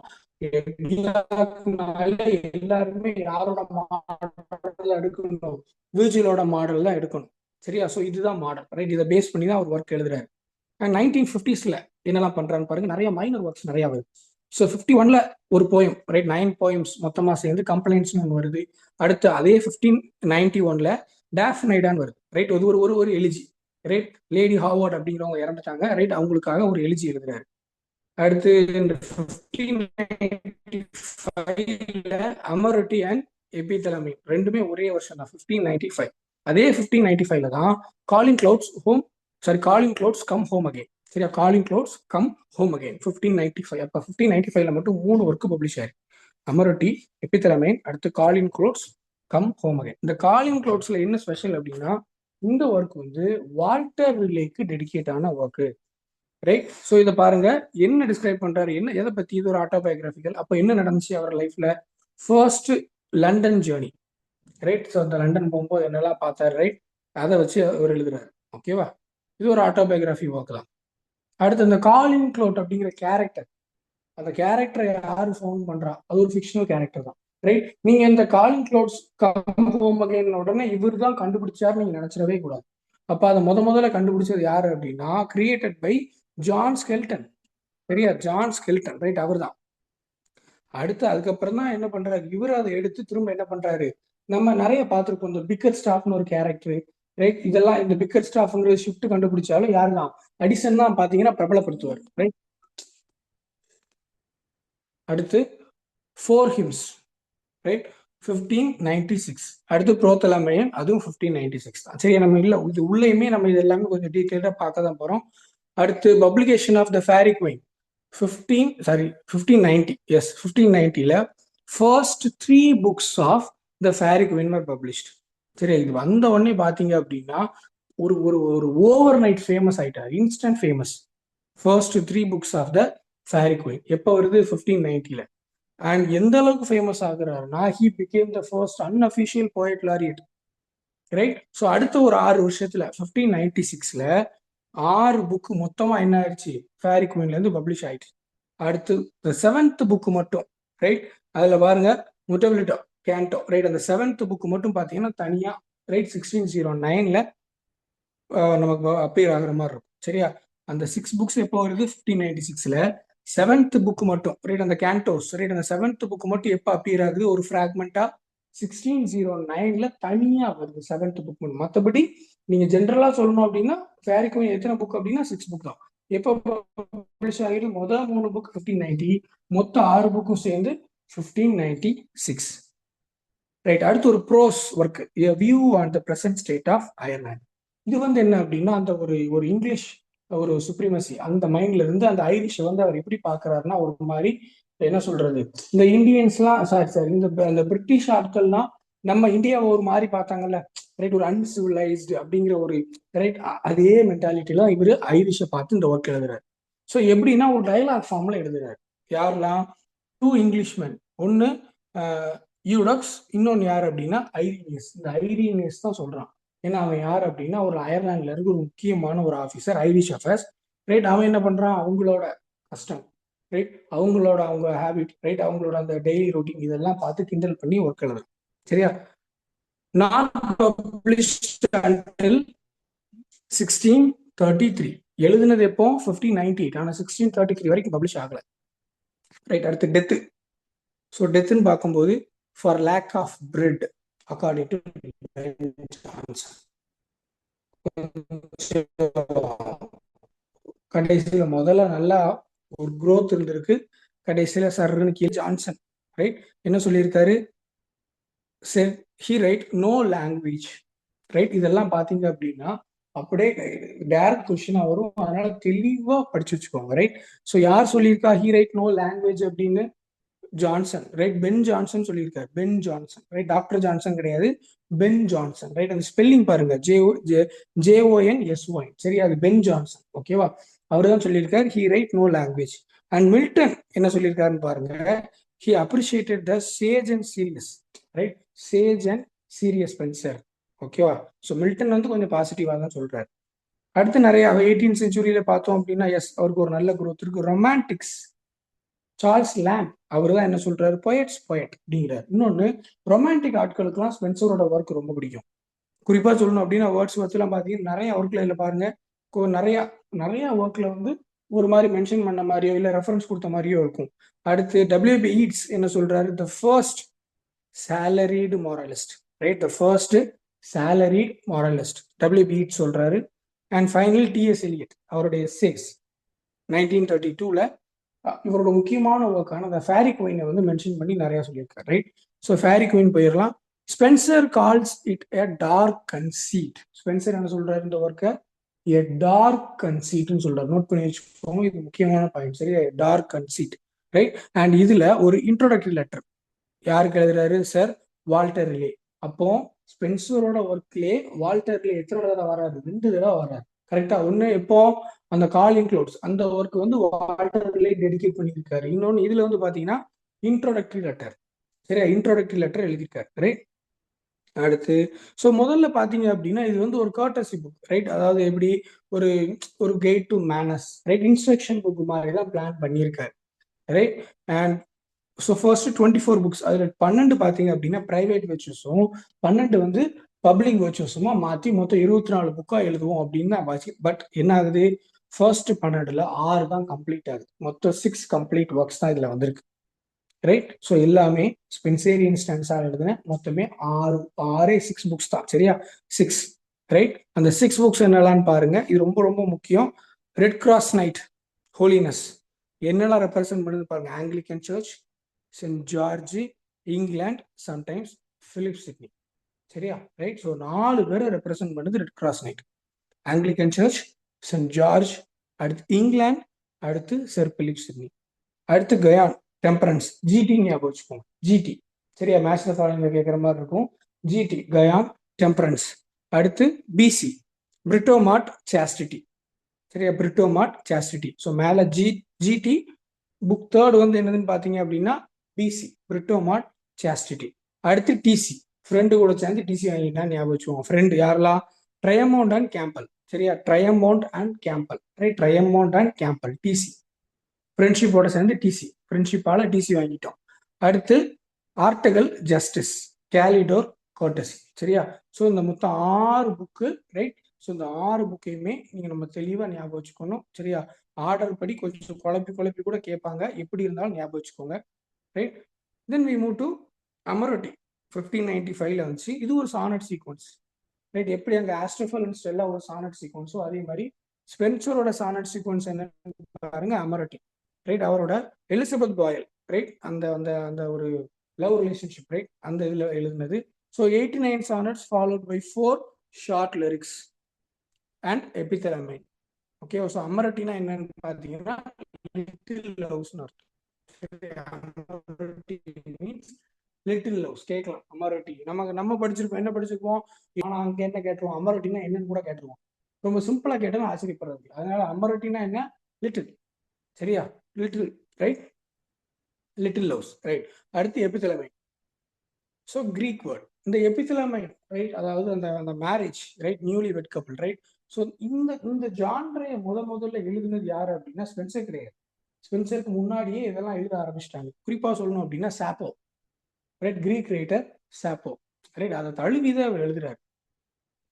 எல்லாருமே யாரோட மாடல் எடுக்கணும், விர்ஜிலோட மாடல் தான் எடுக்கணும், சரியா. ஸோ இதுதான் மாடல், ரைட். இதை பேஸ் பண்ணி தான் அவர் ஒர்க் எழுதுறாரு. 1950s என்னெல்லாம் பண்றான்னு பாருங்க, நிறைய மைனர் ஒர்க்ஸ் நிறைய வருது. ஸோ 51ல ஒரு போயம், ரைட், 9 போயம்ஸ் மொத்தமாக சேர்ந்து கம்ப்ளைண்ட்ஸ்னு ஒன்று வருது. அடுத்து அதே 1591ல டேஃப்னைடான்னு வருது, ரைட். அது ஒரு எலிஜி, ரைட். லேடி ஹார்வர்ட் அப்படிங்கிறவங்க இறந்துட்டாங்க, ரைட். அவங்களுக்காக ஒரு எலிஜி எழுதுறாரு. அடுத்து இந்த 1595ல அமரட்டி அண்ட் எபிதலமி ரெண்டுமே ஒரே வருஷம் தான், 1595. அதே 1595ல தான் Colin Clout's come home again, சரியா. Colin Clout's come home again 1595. அப்ப 1595ல மட்டும் 3 ஒர்க் பப்ளிஷ் ஆயிருக்கு, அமரட்டி, எபிதலமைன், அடுத்து calling Clout's come home again. இந்த காலிங் கிளவுட்ஸ்ல என்ன ஸ்பெஷல் அப்படின்னா இந்த ஒர்க் வந்து வால்டர் ரிலேக்கு டெடிகேட் ஆன ஒர்க்கு, ரைட். ஸோ இதை பாருங்க என்ன டிஸ்கிரைப் பண்றாரு, என்ன எதை பத்தி, இது ஒரு ஆட்டோபயோகிராபிக்கல். அப்போ என்ன நடந்துச்சு அவர் லைஃப்ல, first London journey, right. So அந்த லண்டன் போகும்போது என்னெல்லாம் பார்த்தாரு, ரைட். அதை வச்சு அவர் எழுதுறாரு, ஓகேவா. இது ஒரு ஆட்டோபயோகிராஃபி ஒர்க் தான். அடுத்து இந்த காலிங் கிளவுட் அப்படிங்கிற கேரக்டர், அந்த கேரக்டரை யாரு ஃபவுண்ட் பண்றா, அது ஒரு ஃபிக்ஷனல் கேரக்டர் தான், ரைட். நீங்க இந்த calling Clout's come home again உடனே இவர் தான் கண்டுபிடிச்சாரு நீங்க நினைச்சிடவே கூடாது. அப்ப அதை முதல்ல கண்டுபிடிச்சது யாரு அப்படின்னா கிரியேட்டட் பை ஜான் ஸ்கெல்டன், சரியா. John Skelton, right. அவர் தான். அடுத்து அதுக்கப்புறம் தான் என்ன பண்றாரு இவர், அதை எடுத்து திரும்ப என்ன பண்றாரு, நம்ம நிறைய பார்த்துருப்போம் இந்த பிக்கர் ஸ்டாஃப்னு ஒரு கேரக்டர், ரைட். இதெல்லாம் இந்த பிக்கர் ஸ்டாஃப்ங்கிற ஷிஃப்ட் கண்டுபிடிச்சாலும் யாரு தான், அடிசன் தான் பாத்தீங்கன்னா பிரபலப்படுத்துவார், ரைட். அடுத்து 4 hymns, ரைட், 1596. அடுத்து புரோத்தலமையன், அதுவும் 1596 தான், சரி. நம்ம இல்லை இது உள்ளேயுமே நம்ம இது எல்லாமே கொஞ்சம் டீட்டெயிலாக பார்க்க தான் போறோம். அடுத்து publication of the Faerie Queene 1590, yes 1590ல first 3 books of the Faerie Queene are published, சரி. இது வந்த உடனே பார்த்தீங்க அப்படின்னா ஒரு ஒரு ஒரு ஓவர் நைட் ஃபேமஸ் ஆயிட்டார், instant famous. First 3 books of the Faerie Queene எப்போ வருது, 1590ல. அண்ட் எந்த அளவுக்கு ஃபேமஸ் ஆகுறாருன்னா he became the first unofficial poet laureate, right. So அடுத்த ஒரு 6 வருஷத்துல 1596ல 6 புக்கு மொத்தமா என்ன ஆயிடுச்சு, ஃபேரி குயின்ல இருந்து பப்ளிஷ் ஆயிடுச்சு. அடுத்து 7th புக்கு மட்டும், ரைட். அதுல பாருங்க முட்டபிலிட்டோ கேண்டோ, ரைட். அந்த 7th புக்கு மட்டும் பாத்தீங்கன்னா தனியா, ரைட், 1609ல நமக்கு அப்பியர் ஆகுற மாதிரி இருக்கும், சரியா. அந்த 6 books எப்போ வருது, 1596ல. 7th புக் மட்டும், ரைட், அந்த கேண்டோஸ், ரைட். அந்த 7th புக் மட்டும் எப்போ அப்பியர் ஆகுது, ஒரு ஃப்ராக்மெண்டா 1609ல தனியா வருது 7th புக் மட்டும். மற்றபடி நீங்க ஜென்ரலா சொல்லணும் அப்படின்னா ஃபேரி குயின் எத்தனை புக் அப்படின்னா 6 புக் தான். எப்போ பப்ளிஷ் ஆகிட்டு முதல் 3 புக் 1590, மொத்தம் 6 புக்கும் சேர்ந்து 1596, ரைட். அடுத்து ஒரு prose work, view on the present state of Ireland. இது வந்து என்ன அப்படின்னா அந்த ஒரு இங்கிலீஷ் ஒரு சுப்ரீமசி அந்த மைண்ட்ல இருந்து அந்த ஐரிஷை வந்து அவர் எப்படி பாக்குறாருன்னா ஒரு மாதிரி என்ன சொல்றது, இந்த இந்தியன்ஸ்லாம் சாரி இந்த பிரிட்டிஷ் ஆட்கள்லாம் நம்ம இந்தியாவை ஒரு மாதிரி பார்த்தாங்கல்ல, ரைட், ஒரு அன்சிவிலைஸ்டு அப்படிங்கிற ஒரு, ரைட், அதே மென்டாலிட்டிலாம் இவர் ஐரிஷை பார்த்து இந்த ஒர்க் எழுதுறாரு. ஸோ எப்படின்னா ஒரு டயலாக் ஃபார்ம்ல எழுதுறாரு. யாரெல்லாம், 2 இங்கிலீஷ்மென், ஒன்னு யூடக்ஸ், இன்னொன்னு யார் அப்படின்னா ஐரீனியஸ். இந்த ஐரீனியஸ் தான் சொல்றான், ஏன்னா அவன் யார் அப்படின்னா ஒரு அயர்லாந்துல இருந்து ஒரு முக்கியமான ஒரு ஆஃபீஸர், ஐரிஷ் அஃபேர்ஸ், ரைட். அவன் என்ன பண்றான், அவங்களோட கஷ்டம், ரைட், அவங்க ஹேபிட், ரைட், அவங்களோட அந்த டெய்லி ரொட்டீன் இதெல்லாம் பார்த்து கிண்டல் பண்ணி ஒர்க் எழுதுறான், சரியா. Not published until 1633. எழுதுனது எப்போ 1598, ஆனா 1633 வரைக்கும் பப்ளிஷ் ஆகல, ரைட். அடுத்து டெத்து. ஸோ டெத்துன்னு பார்க்கும்போது for lack of bread according to கடைசியில முதல்ல நல்லா ஒரு growth இருந்திருக்கு, கடைசியில சர்ன்னு கீழே ஜான்சன், ரைட், என்ன சொல்லியிருக்காரு, he write no language, right. இதெல்லாம் பாத்தீங்க அப்படின்னா அப்படியே டைரக்ட் கொஸ்டினா வரும். அதனால தெளிவா படிச்சு வச்சுக்கோங்க, ரைட்? ஸோ யார் சொல்லியிருக்கா ஹீ ரைட் நோ லாங்குவேஜ் அப்படின்னு? Jonson, right? பென் ஜான்சன் சொல்லியிருக்காரு. Ben Jonson, right? Doctor Johnson கிடையாது, பென் ஜான்சன், ரைட்? அந்த ஸ்பெல்லிங் பாருங்க, JONSON, சரி? அது பென் ஜான்சன், ஓகேவா? அவர் தான் சொல்லியிருக்காரு he writ no language. And Milton என்ன சொல்லியிருக்காருன்னு பாருங்க, he appreciated the sage and serious, right? Sage and serious Spenser, ஓகேவா? ஸோ மில்டன் வந்து கொஞ்சம் பாசிட்டிவாக தான் சொல்றாரு. அடுத்து நிறைய 18th செஞ்சுரியில பார்த்தோம் அப்படின்னா, எஸ், அவருக்கு ஒரு நல்ல growth இருக்கு. ரொமான்டிக்ஸ், சார்ல்ஸ் லேம்ப், அவர் தான் என்ன சொல்றாரு, பொயட்ஸ் பொயட் அப்படிங்கிறார். இன்னொன்னு, ரொமான்டிக் ஆட்களுக்குலாம் ஸ்பென்சரோட ஒர்க் ரொம்ப பிடிக்கும். குறிப்பா சொல்லணும் அப்படின்னா, வேர்ட்ஸ் வச்சுலாம் பார்த்தீங்கன்னா நிறைய ஒர்க்ல இல்லை பாருங்க, நிறைய நிறைய ஒர்க்ல வந்து ஒரு மாதிரி மென்ஷன் பண்ண மாதிரியோ இல்லை ரெஃபரன்ஸ் கொடுத்த மாதிரியோ இருக்கும். அடுத்து WB ஈட்ஸ் என்ன சொல்றாரு, the first salaried moralist, right? The first salaried moralist, WB eats சொல்றாரு. அண்ட் ஃபைனல் TS எலியட், அவருடைய எஸ்ஸேஸ் 1932ல இவரோட முக்கியமான ஒர்க்கான அந்த ஃபேரி குயினை வந்து மென்ஷன் பண்ணி நிறைய சொல்லியிருக்காரு, ரைட்? ஸோ ஃபேரி குயின் போயிடலாம். Spenser calls it a dark conceit. Spenser என்ன சொல்றாரு இந்த ஒர்க்கை, எ டார்க் கன்சீட்னு சொல்றாரு. நோட் பண்ணி வச்சுக்கோங்க, இது முக்கியமான பாயிண்ட், சரியா? Dark conceit, right? அண்ட் இதுல ஒரு இன்ட்ரோடக்டரி லெட்டர் யாருக்கு எழுதுறாரு, சார் வால்டர் ரிலே. அப்போ ஸ்பென்சரோட ஒர்க்லேயே வால்டர் ரிலே எத்தனை தடவை வராது, 2 தடவை வராது, கரெக்டா? ஒண்ணு எப்போ, அந்த காலிங் க்ளோட்ஸ் அந்த ஒர்க் வந்து வால்டர் ரிலே டெடிகேட் பண்ணியிருக்காரு. இன்னொன்னு இதுல வந்து பாத்தீங்கன்னா இன்ட்ரோடக்டரி லெட்டர், சரியா? இன்ட்ரோடக்டரி லெட்டர் எழுதியிருக்காரு, ரைட்? அடுத்து, ஸோ முதல்ல பாத்தீங்க அப்படின்னா இது வந்து ஒரு கர்டசி புக், ரைட்? அதாவது எப்படி, ஒரு ஒரு guide to manners, right? Instruction book மாதிரி தான் பிளான் பண்ணியிருக்காரு, right? And so first 24 books, அதில் 12 பார்த்தீங்க அப்படின்னா ப்ரைவேட் வெர்ச்சஸும் 12 வந்து பப்ளிக் வெர்ச்சஸுமா மாற்றி மொத்தம் 24 புக்காக எழுதுவோம் அப்படின்னு தான் வாசி. பட் என்ன ஆகுது, ஃபர்ஸ்ட் 12ல் 6 தான் கம்ப்ளீட் ஆகுது. மொத்தம் 6 கம்ப்ளீட் ஒர்க்ஸ் தான் இதில் வந்திருக்கு, ரைட்? ஸோ எல்லாமே ஸ்பென்சேரியன் ஸ்டான்ஸாக எழுதுன மொத்தமே 6 புக்ஸ் தான், சரியா? 6, ரைட்? அந்த 6 புக்ஸ் என்னெல்லாம் பாருங்க, இது ரொம்ப ரொம்ப முக்கியம். ரெட் கிராஸ் நைட், ஹோலினஸ், என்னெல்லாம் ரெப்ரசென்ட் பண்ணுது பாருங்க, Anglican church, Saint George, England, sometimes Philip Sidney, சரியா? ரைட்? ஸோ 4 பேரை ரெப்ரசென்ட் பண்ணுது Red Cross Knight. Anglican church, Saint George, அடுத்து இங்கிலாந்து, அடுத்து சர் பிலிப் சிட்னி, அடுத்து கயான் டெம்பரன்ஸ், GT ஞாபகம் வச்சுக்கோங்க, GT, சரியா? மேட்ச்ல ஃபாலோயிங்ல கேட்குற மாதிரி இருக்கும், GT கயான் டெம்பரன்ஸ். அடுத்து BC பிரிட்டோமாட் சாஸ்டிட்டி, சரியா? பிரிட்டோமாட் சாஸ்டிட்டி. ஸோ மேலே GT, புக் தேர்ட் வந்து என்னதுன்னு பார்த்தீங்க அப்படின்னா BC பிரிட்டோமாட் சாஸ்டிட்டி. அடுத்து TC, ஃப்ரெண்டு கூட சேர்ந்து TC வாங்கிட்டா ஞாபகம் வச்சுக்கோங்க. ஃப்ரெண்டு யாரெல்லாம், ட்ரையமௌண்ட் அண்ட் கேம்பல், சரியா? Triamond and Cambell, right? Triamond and Cambell, TC. ஃப்ரெண்ட்ஷிப்போட சேர்ந்து TC, ஃப்ரெண்ட்ஷிப்பால TC வாங்கிட்டோம். அடுத்து ஆர்டகல் ஜஸ்டிஸ், கேலிடோர் கோர்டசி, சரியா? ஸோ இந்த மொத்தம் 6 புக்கு, ரைட்? ஸோ இந்த 6 புக்கையுமே நீங்க நம்ம தெளிவாக ஞாபகம் வச்சுக்கணும், சரியா? ஆர்டர் படி கொஞ்சம் குழப்பி கூட கேட்பாங்க, எப்படி இருந்தாலும் ஞாபகம் வச்சுக்கோங்க, right? Then we move to Amoretti, 1595ல வந்துச்சு. இது ஒரு சானட் சீக்வன்ஸ், ரைட்? எப்படி அங்கே ஆஸ்ட்ரோஃபல் அண்ட் ஸ்டெல்லா ஒரு சானட் சீக்வன்ஸோ அதே மாதிரி ஸ்பென்சரோட சானட் சீக்வன்ஸ் என்ன பாருங்க, அமரோட்டி, ரைட்? அவரோட எலிசபெத் பாயல், ரைட்? அந்த அந்த அந்த ஒரு லவ் ரிலேஷன்ஷிப், ரைட்? அந்த இதில் எழுதுனது. So 89 sonnets followed by 4 short lyrics and epithalami, okay? So அமரட்டினா என்னன்னு பார்த்தீங்கன்னா லிட்டில் லவ்ஸ்னு அர்த்தம், லிட்டில் லவ்ஸ். கேட்கலாம் அமரட்டி, நம்ம படிச்சிருப்போம், என்ன படிச்சிருப்போம், ஆனால் அங்கே என்ன கேட்டுருவோம், அமரட்டினா என்னன்னு கூட கேட்டுருவோம். ரொம்ப சிம்பிளா கேட்டாலும் ஆச்சரியப்படுறது, அதனால அமரட்டினா என்ன, லிட்டில், சரியா? Little, right? Little loves, right? அடுத்து எபித்தலமை. ஸோ கிரீக் வேர்ட், இந்த எபித்தலமை, ரைட்? அதாவது அந்த அந்த மேரேஜ், ரைட்? நியூலி வெட் கப்பிள், ரைட்? ஸோ இந்த ஜான்ரையை முதல்ல எழுதுனது யாரு அப்படின்னா ஸ்பென்சர் கிடையாது. ஸ்பென்சருக்கு முன்னாடியே இதெல்லாம் எழுத ஆரம்பிச்சிட்டாங்க. குறிப்பா சொல்லணும் அப்படின்னா Sappho, right? Greek writer Sappho, right? அதை தழுவிதான் அவர் எழுதுறாரு,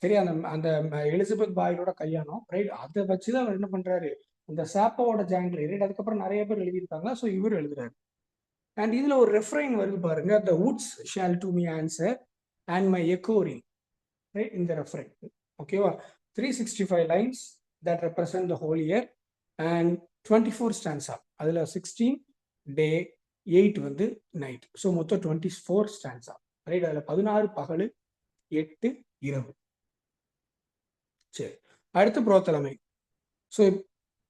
சரி? அந்த அந்த எலிசபெத் பாயோட கல்யாணம், ரைட்? அதை வச்சுதான் அவர் என்ன பண்றாரு, அந்த சாப்போவோட ஜான்ரை, ரைட்? அதுக்கப்புறம் நிறைய பேர் எழுதியிருக்காங்க, ஸோ இவர் எழுதுறாரு. அண்ட் இதுல ஒரு ரெஃப்ரைன் வருது பாருங்க, the woods shall to me answer and my echo ring, right? இந்த ரெஃப்ரைன், ஓகேவா? 365 lines that represent the whole year and 24 stanza, அதுல 16 day, 8 வந்து night, ஸோ மொத்தம் 24 stanza, ரைட்? அதுல 16 பகல், 8 இரவு. சரி, அடுத்து புரோத்தலமை. ஸோ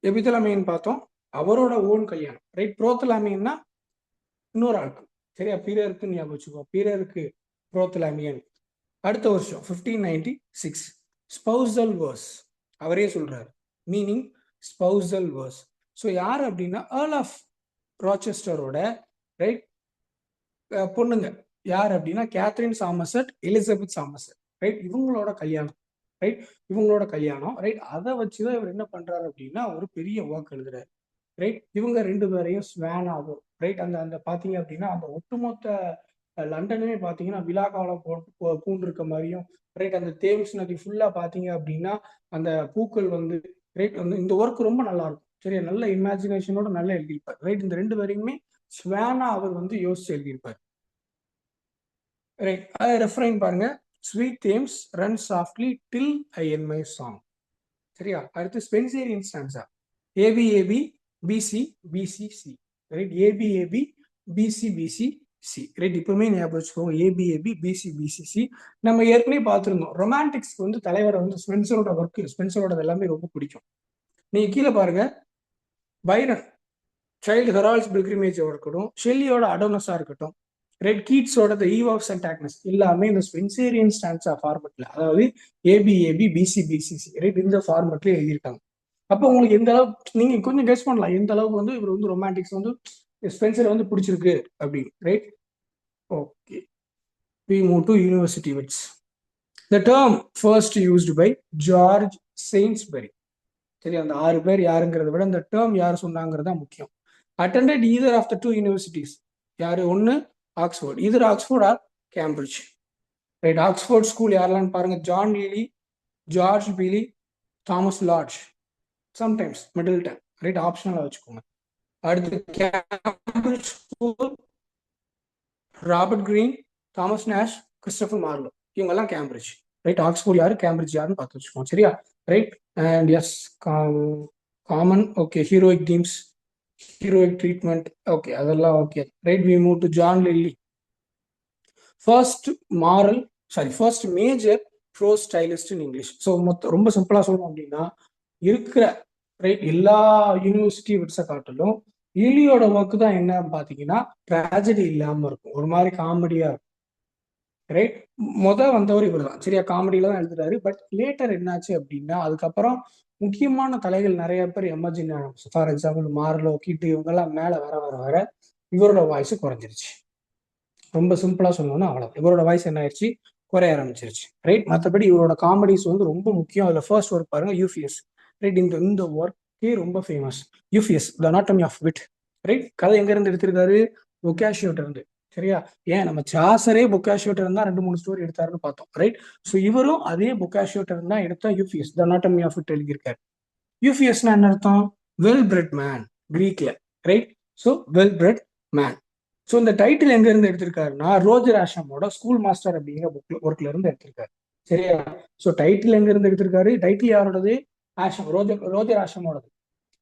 எபித்தலமைன்னு பார்த்தோம், அவரோட ஓன் கல்யாணம். ரைட், புரோத்தலாமியன்னா இன்னொரு ஆளுக்கு. சரியா, பீரருக்கு ஞாபகம் வச்சுக்கோ, பீரருக்கு புரோத்தலாமியன். அடுத்த வருஷம் 1596 ஸ்பௌசல் வேர்ஸ், அவரே சொல்றாரு, மீனிங் ஸ்பௌசல் வேர்ஸ். ஸோ யார் அப்படின்னா ஏர்ல் ஆஃப் ராச்செஸ்டரோட ரைட் பொண்ணுங்க. யார் அப்படின்னா Catherine Somerset, Elizabeth Somerset. Right, இவங்களோட கல்யாணம். ரைட், இவங்களோட கல்யாணம். ரைட், அதை வச்சுதான் இவர் என்ன பண்றாரு அப்படின்னா ஒரு பெரிய ஒர்க் எழுதுறாரு. ரைட், இவங்க ரெண்டு பேரையும் ஸ்வான் ஆகும். ரைட், அந்த அந்த பாத்தீங்க அப்படின்னா அந்த ஒட்டுமொத்த லண்டனுமே பாத்தீங்கன்னா விழா காலம் போட்டு பூண்டிருக்க மாதிரியும், ரைட், அந்த தேம்ஸ் நதி ஃபுல்லா பாத்தீங்க அப்படின்னா அந்த பூக்கள் வந்து, ரைட், வந்து இந்த ஒர்க் ரொம்ப நல்லா இருக்கும். சரியா, நல்ல இமேஜினேஷனோட நல்லா எழுதியிருப்பார். ரைட், இந்த ரெண்டு பேரையுமே ஸ்வானா அவர் வந்து யோசிச்சு எழுதியிருப்பார். ரைட், ரெஃபரைன் பாருங்க, sweet Thames run softly till I end my song. சரியா, அடுத்து Spenserian stanza, A B A B B C B C C. Right, A B A B B C B C C. Right, இப்பவுமே ஞாபகம் வச்சுக்கோங்க, ஏபிஏபி பிசி பிசிசி. நம்ம ஏற்கனவே பார்த்துருந்தோம், ரொமான்டிக்ஸ்க்கு வந்து தலைவரை வந்து ஸ்பென்சரோட ஒர்க், ஸ்பென்சரோட எல்லாமே ரொம்ப பிடிக்கும். நீங்க கீழே பாருங்க, பைரன் சைல்டு ஹெரால்ட்ஸ் பில்கிரிமேஜா இருக்கட்டும், ஷெல்லியோட அடோனஸா இருக்கட்டும், ரெட் கீட்ஸோட the eve of Saint Agnes, எல்லாமே இந்த ஸ்பென்சேரியன் ஸ்டான்ஸா ஃபார்மெட்ல, அதாவது ஏபிஏபி பிசி பிசிசி, ரைட், இந்த ஃபார்மெட்ல எழுதியிருக்காங்க. அப்போ உங்களுக்கு எந்த அளவுக்கு நீங்க கொஞ்சம் கெஸ் பண்ணலாம், எந்த அளவுக்கு வந்து இவர் வந்து ரொமான்டிக்ஸ் வந்து ஸ்பென்சர் வந்து பிடிச்சிருக்கு அப்படின்னு. Right, okay, we move to university wits. The term first used by George Sainsbury. சரி, அந்த 6 பேர் யாருங்கிறத விட இந்த டேர்ம் யார் சொன்னாங்கிறது தான் முக்கியம். attended either of the 2 universities. யாரு, ஒன்னு Oxford, either Oxford or Cambridge. Right, Oxford school யாரெல்லாம் பாருங்க, John Lyly, George Peele, Thomas Lodge, sometimes Middleton. Right, ஆப்ஷனலா வச்சுக்கோங்க. அடுத்து Cambridge school, Robert Greene, Thomas Nashe, Christopher Marlowe, இவங்கெல்லாம் கேம்பிரிட்ஜ். ரைட், ஆக்ஸ்போர்ட் யாரு, Cambridge யாருன்னு பார்த்து வச்சுக்கோங்க. சரியா, right, and as common, okay, heroic themes, heroic treatment, okay, அதெல்லாம் okay. Right, we move to John Lyly, first moral first major prose stylist in English. So ரொம்ப சிம்பிளா சொல்லணும் அப்படின்னா, இருக்கிற ரைட் எல்லா யூனிவர்சிட்டி விட்ஸை காட்டிலும் லில்லியோட ஒர்க் தான் என்ன பார்த்தீங்கன்னா ட்ராஜடி இல்லாம இருக்கும், ஒரு மாதிரி காமெடியா இருக்கும். ரைட், வந்தவர் இவர் தான். சரியா, காமெடியில தான் எழுதுறாரு. பட் லேட்டர் என்னாச்சு அப்படின்னா அதுக்கப்புறம் முக்கியமான கலைகள் நிறைய பேர் எமர்ஜின் ஆரம்பிச்சு. ஃபார் எக்ஸாம்பிள் மார்லோ, கிட்டு, இவங்கெல்லாம் மேல வர வர வர இவரோட வாய்ஸ் குறைஞ்சிருச்சு. ரொம்ப சிம்பிளா சொல்லணும்னா அவ்வளவு, இவரோட வாய்ஸ் என்ன ஆயிடுச்சு, குறைய ஆரம்பிச்சிருச்சு. ரைட், மற்றபடி இவரோட காமெடிஸ் வந்து ரொம்ப முக்கியம். அதுல ஃபர்ஸ்ட் ஒர்க் பாருங்க, யூஃபியஸ். ரைட், இந்த ஒர்க்கே ரொம்ப ஃபேமஸ், யூஃபியஸ் த அனாட்டமி ஆஃப் விட். ரைட், கதை எங்க இருந்து எடுத்திருக்காரு, பொக்காஷியோட்ட இருந்து. சரியா, ஏன் நம்ம சாசரே பொக்காஷியோட்ட இருந்தா 2-3 ஸ்டோரி எடுத்தாருன்னு பார்த்தோம். ரைட், ஸோ இவரும் அதே பொக்காஷியோட்ட இருந்தா எடுத்தா யூஃபியஸ் த அனாட்டமி ஆஃப் விட் எழுதியிருக்காரு. யூஃபியஸ்னா என்ன அர்த்தம், வெல் பிரெட் மேன் கிரீக்ல. Right, so well bred man. ஸோ இந்த டைட்டில் எங்க இருந்து எடுத்திருக்காருன்னா ரோஜர் ஆஷமோட ஸ்கூல் மாஸ்டர் அப்படிங்கிற ஒர்க்ல இருந்து எடுத்திருக்காரு. சரியா, ஸோ டைட்டில் எங்க இருந்து எடுத்திருக்காரு, டைட்டில் யாரோடது, ஆஷம், ரோஜர் ஆஷமோடது.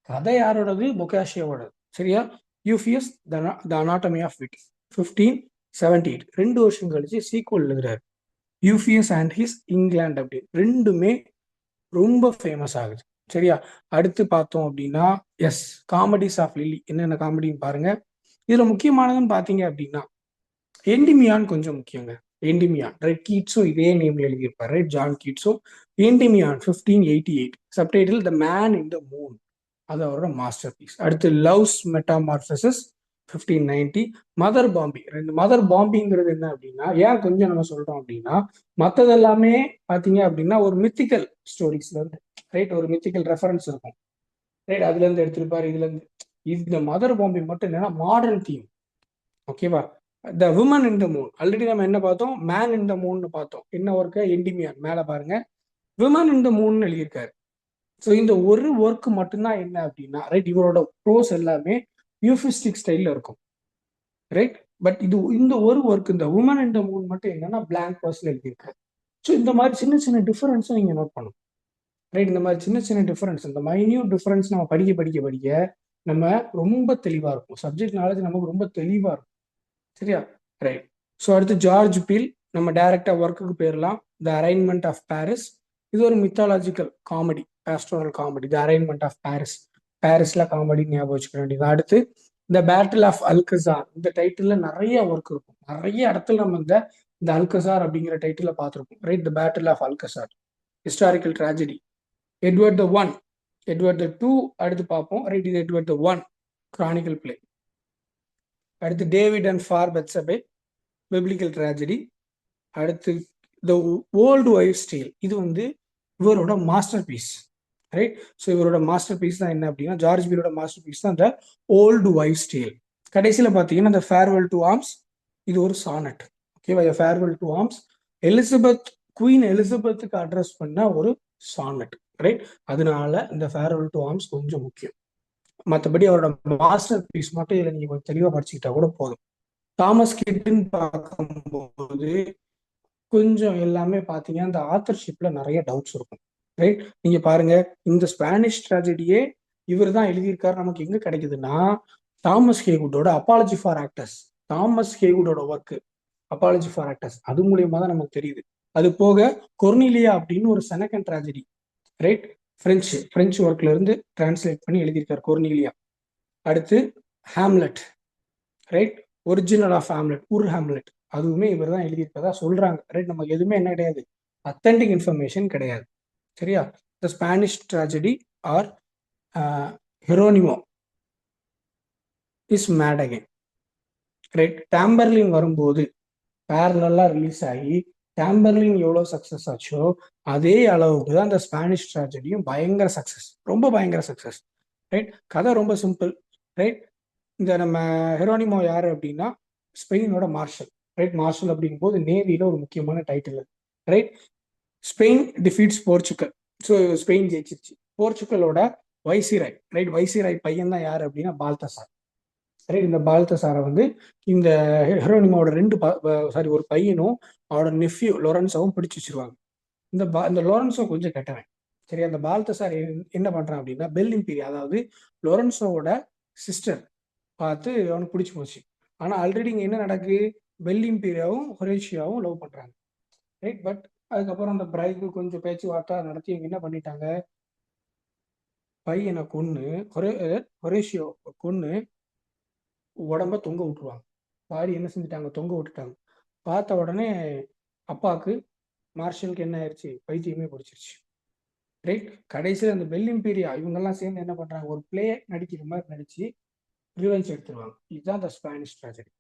கதை யாரோடது, பொக்காஷியோடது. சரியா, யூஃபியஸ் த அனாட்டமி ஆஃப் விட் 1578. 2 வருஷம் கழிச்சு சீக்வல் எழுதுறாரு, யூஃபியஸ் அண்ட் ஹிஸ் இங்கிலாந்து அப்படின்னு. ரெண்டுமே ரொம்ப ஃபேமஸ் ஆகுது. சரியா, அடுத்து பார்த்தோம் அப்படின்னா எஸ் காமெடிஸ் ஆஃப் லில்லி, என்னென்ன காமெடின்னு பாருங்க. இதுல முக்கியமானதுன்னு பாத்தீங்க அப்படின்னா என்டிமியான் கொஞ்சம் முக்கியங்க. என்டிமியான், ரைட், கீட்ஸும் இதே நேம்ல எழுதியிருப்பாரு. ரைட், ஜான் கீட்ஸும். Endymion 1588, subtitle the man in the moon, அது அவரோட மாஸ்டர் பீஸ். அடுத்து love's metamorphosis 1590. Mother Bombie, mother பாம்பிங்கிறது என்ன அப்படின்னா, ஏன் கொஞ்சம் நம்ம சொல்றோம் அப்படின்னா மற்றது எல்லாமே பாத்தீங்க அப்படின்னா ஒரு மித்திக்கல் ஸ்டோரிஸ்ல இருந்து, ரைட், ஒரு மித்திக்கல் ரெஃபரன்ஸ் இருக்கும். ரைட், அதுல இருந்து எடுத்திருப்பாரு. இதுல இருந்து இந்த மதர் பாம்பி மட்டும் என்னன்னா மாடர்ன் தீம். ஓகேவா, the women in the Moon, already நம்ம என்ன பார்த்தோம், மேன் இன் த மூன் பார்த்தோம். என்ன ஒர்க்கு, என்டிமியான். மேல பாருங்க, விமன் இன் த மூன் எழுதியிருக்காரு. ஸோ இந்த ஒரு ஒர்க் மட்டும்தான் என்ன அப்படின்னா, ரைட், இவரோட ப்ரோஸ் எல்லாமே யூஃபிஸ்டிக் ஸ்டைல்ல இருக்கும். ரைட், பட் இந்த ஒரு ஒர்க், இந்த உமன் இன் த மூன் மட்டும் என்னன்னா பிளாங்க் பர்ஸ்ல எழுதியிருக்காரு. ஸோ இந்த மாதிரி சின்ன சின்ன டிஃபரன்ஸும் நீங்க நோட் பண்ணணும். ரைட், இந்த மாதிரி சின்ன சின்ன டிஃபரன்ஸ், இந்த மைன்யூட் டிஃபரன்ஸ் நம்ம படிக்க படிக்க படிக்க நம்ம ரொம்ப தெளிவா இருக்கும், சப்ஜெக்ட் நாலேஜ் நமக்கு ரொம்ப தெளிவா இருக்கும். சரியா, ரைட். ஸோ அடுத்து ஜார்ஜ் பீல், நம்ம டைரக்டா ஒர்க்குக்கு போயிடலாம். த அரைன்மெண்ட் ஆஃப் பாரிஸ் இது ஒரு mythological comedy, pastoral comedy, the arraignment of Paris. பாரிஸ்ல காமெடி ஞாபகம் வச்சுக்க வேண்டியது. அடுத்து இந்த பேட்டில் ஆஃப் அல்கசார், இந்த டைட்டில் நிறைய ஒர்க் இருக்கும். நிறைய இடத்துல நம்ம இந்த அல்கசார் அப்படிங்கிற டைட்டில் பார்த்துருப்போம். Right, the battle of Alcazar, historical tragedy. Edward the one, Edward the two அடுத்து பார்ப்போம். ரைட், இது Edward the one chronicle play. அடுத்து David and fair Bethsabe, biblical tragedy. அடுத்து த ஓல்டு வைஃப்ஸ் டேல், இது இவரோட master piece. Right, so இவரோட master piece தான் என்ன அப்படின்னா, ஜார்ஜ் பீலோட மாஸ்டர் பீஸ் தான் இந்த ஓல்டு வைஃப்ஸ் டேல். கடைசியில் பார்த்தீங்கன்னா இந்த ஃபேர்வெல் டு ஆர்ம்ஸ், இது ஒரு சானட். ஓகேவா, farewell to arms Elizabeth, queen எலிசபெத்துக்கு அட்ரஸ் பண்ண ஒரு சானட். ரைட், அதனால இந்த ஃபேர்வெல் டு ஆர்ம்ஸ் கொஞ்சம் முக்கியம். மற்றபடி அவரோட மாஸ்டர் பீஸ் மட்டும் இதில் நீங்கள் கொஞ்சம் தெளிவாக படிச்சுக்கிட்டா கூட போதும். தாமஸ் கிட்னு பார்க்கும்போது கொஞ்சம் எல்லாமே பார்த்தீங்கன்னா இந்த ஆத்தர்ஷிப்ல நிறைய டவுட்ஸ் இருக்கும். ரைட், நீங்க பாருங்க, இந்த ஸ்பானிஷ் ட்ராஜடியே இவர் தான் எழுதியிருக்காரு. நமக்கு எங்க கிடைக்குதுன்னா தாமஸ் ஹேகுட்டோட அப்பாலஜி ஃபார் ஆக்டர்ஸ், தாமஸ் ஹேகுட்டோட ஒர்க் அப்பாலஜி ஃபார் ஆக்டர்ஸ், அது மூலியமா தான் நமக்கு தெரியுது. அது போக கொர்னிலியா அப்படின்னு ஒரு செனகன் ட்ராஜடி, ரைட், பிரெஞ்சு ஒர்க்ல இருந்து டிரான்ஸ்லேட் பண்ணி எழுதியிருக்காரு கொர்னிலியா. அடுத்து Hamlet, right, original of Hamlet, Hamlet, அதுவுமே இவர் தான் எழுதியிருக்கதா சொல்றாங்க. ரைட், நமக்கு எதுவுமே என்ன கிடையாது, அத்தன்டிக் இன்ஃபர்மேஷன் கிடையாது. சரியா, the Spanish tragedy or Hieronimo is mad again. Right, Tamburlaine வரும்போது பேரலா ரிலீஸ் ஆகி டாம்பர்லின் எவ்வளோ சக்ஸஸ் ஆச்சோ அதே அளவுக்கு தான் இந்த ஸ்பானிஷ் ட்ராஜடியும் பயங்கர சக்ஸஸ், ரொம்ப பயங்கர சக்ஸஸ். ரைட், கதை ரொம்ப சிம்பிள். ரைட், இந்த நம்ம ஹெரோனிமோ யாரு அப்படின்னா ஸ்பெயினோட மார்ஷல். ரைட், மார்ஷல் அப்படிங்கும் போது நேவியில ஒரு முக்கியமான title. Right, Spain defeats Portugal, so Spain ஜெயிச்சிருச்சு. போர்ச்சுகலோட வைசிராய், ரைட், வைசிராய் பையன் தான் யாரு அப்படின்னா பால்தசார். ரைட், இந்த பால்தசாரை இந்த ஹெரோனிமாவோட ஒரு பையனும் அவரோட நெஃப்யூ லொரன்ஸோவும் பிடிச்சி வச்சிருவாங்க. இந்த லொரன்ஸோ கொஞ்சம் கெட்டவன். சரி, அந்த பால்தசார் என்ன பண்றான் அப்படின்னா பெல் இம்பீரியா, அதாவது லொரன்ஸோவோட சிஸ்டர் பார்த்து அவனுக்கு பிடிச்சி போச்சு. ஆனா ஆல்ரெடி இங்க என்ன நடக்கு, பெல் இம்பீரியாவும் ஹொரேஷியாவும் லவ் பண்றாங்க. ரைட், பட் அதுக்கப்புறம் அந்த பிரைக்கு கொஞ்சம் பேச்சுவார்த்தை நடத்தி இவங்க என்ன பண்ணிட்டாங்க, பையனை கொன்னு ஹொரேஷியோ கொன்னு உடம்ப தொங்க விட்டுருவாங்க. பாடி என்ன செஞ்சுட்டாங்க, தொங்க விட்டுட்டாங்க. பார்த்த உடனே அப்பாவுக்கு மார்ஷலுக்கு என்ன ஆயிடுச்சு, பைத்தியமே பிடிச்சிருச்சு. ரைட், கடைசியில் அந்த பெல் இம்பீரியா இவங்கெல்லாம் சேர்ந்து என்ன பண்றாங்க, ஒரு பிளே நடிக்கிற மாதிரி நடிச்சு ரிவெஞ்ச் எடுத்துருவாங்க. இதுதான் the Spanish tragedy.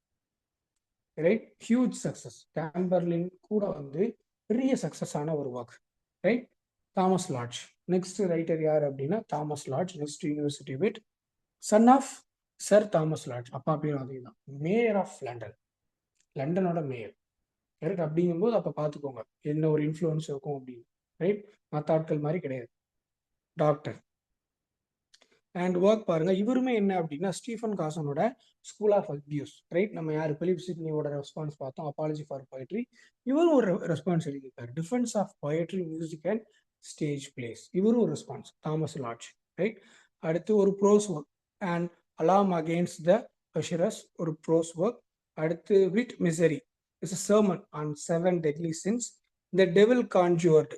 Right, huge success. Tamburlaine கூட பெரிய சக்சஸ் ஆன ஒரு work. Right, Thomas Lodge next writer யார் அப்படின்னா Thomas Lodge, next university wit, son of sir Thomas Lodge, அப்பா பேரும் அதே தான், மேயர் ஆஃப் லண்டன், லண்டனோட மேயர். ரைட், அப்படிங்கும்போது அப்போ பார்த்துக்கோங்க என்ன ஒரு இன்ஃப்ளூயன்ஸ் இருக்கும் அப்படின்னு. ரைட், மற்ற ஆட்கள் மாதிரி கிடையாது. டாக்டர் அண்ட் ஒர்க் பாருங்க, இவருமே என்ன அப்படின்னா ஸ்டீஃபன் காசனோட ஸ்கூல் ஆஃப் அபியூஸ். ரைட், நம்ம யார் பிலிப் சிட்னியோட ரெஸ்பான்ஸ் பார்த்தோம், அப்பாலஜி ஃபார் போயட்ரி. இவரும் ஒரு ரெஸ்பான்ஸ் எழுதியிருக்காரு, defence of poetry music and stage plays, இவரும் ஒரு ரெஸ்பான்ஸ், தாமஸ் லாட்ஜ். ரைட், அடுத்து ஒரு prose work and alarm against the usurers, ஒரு ப்ரோஸ் ஒர்க். அடுத்து wit misery is a sermon on 7 deadly sins, the devil conjured.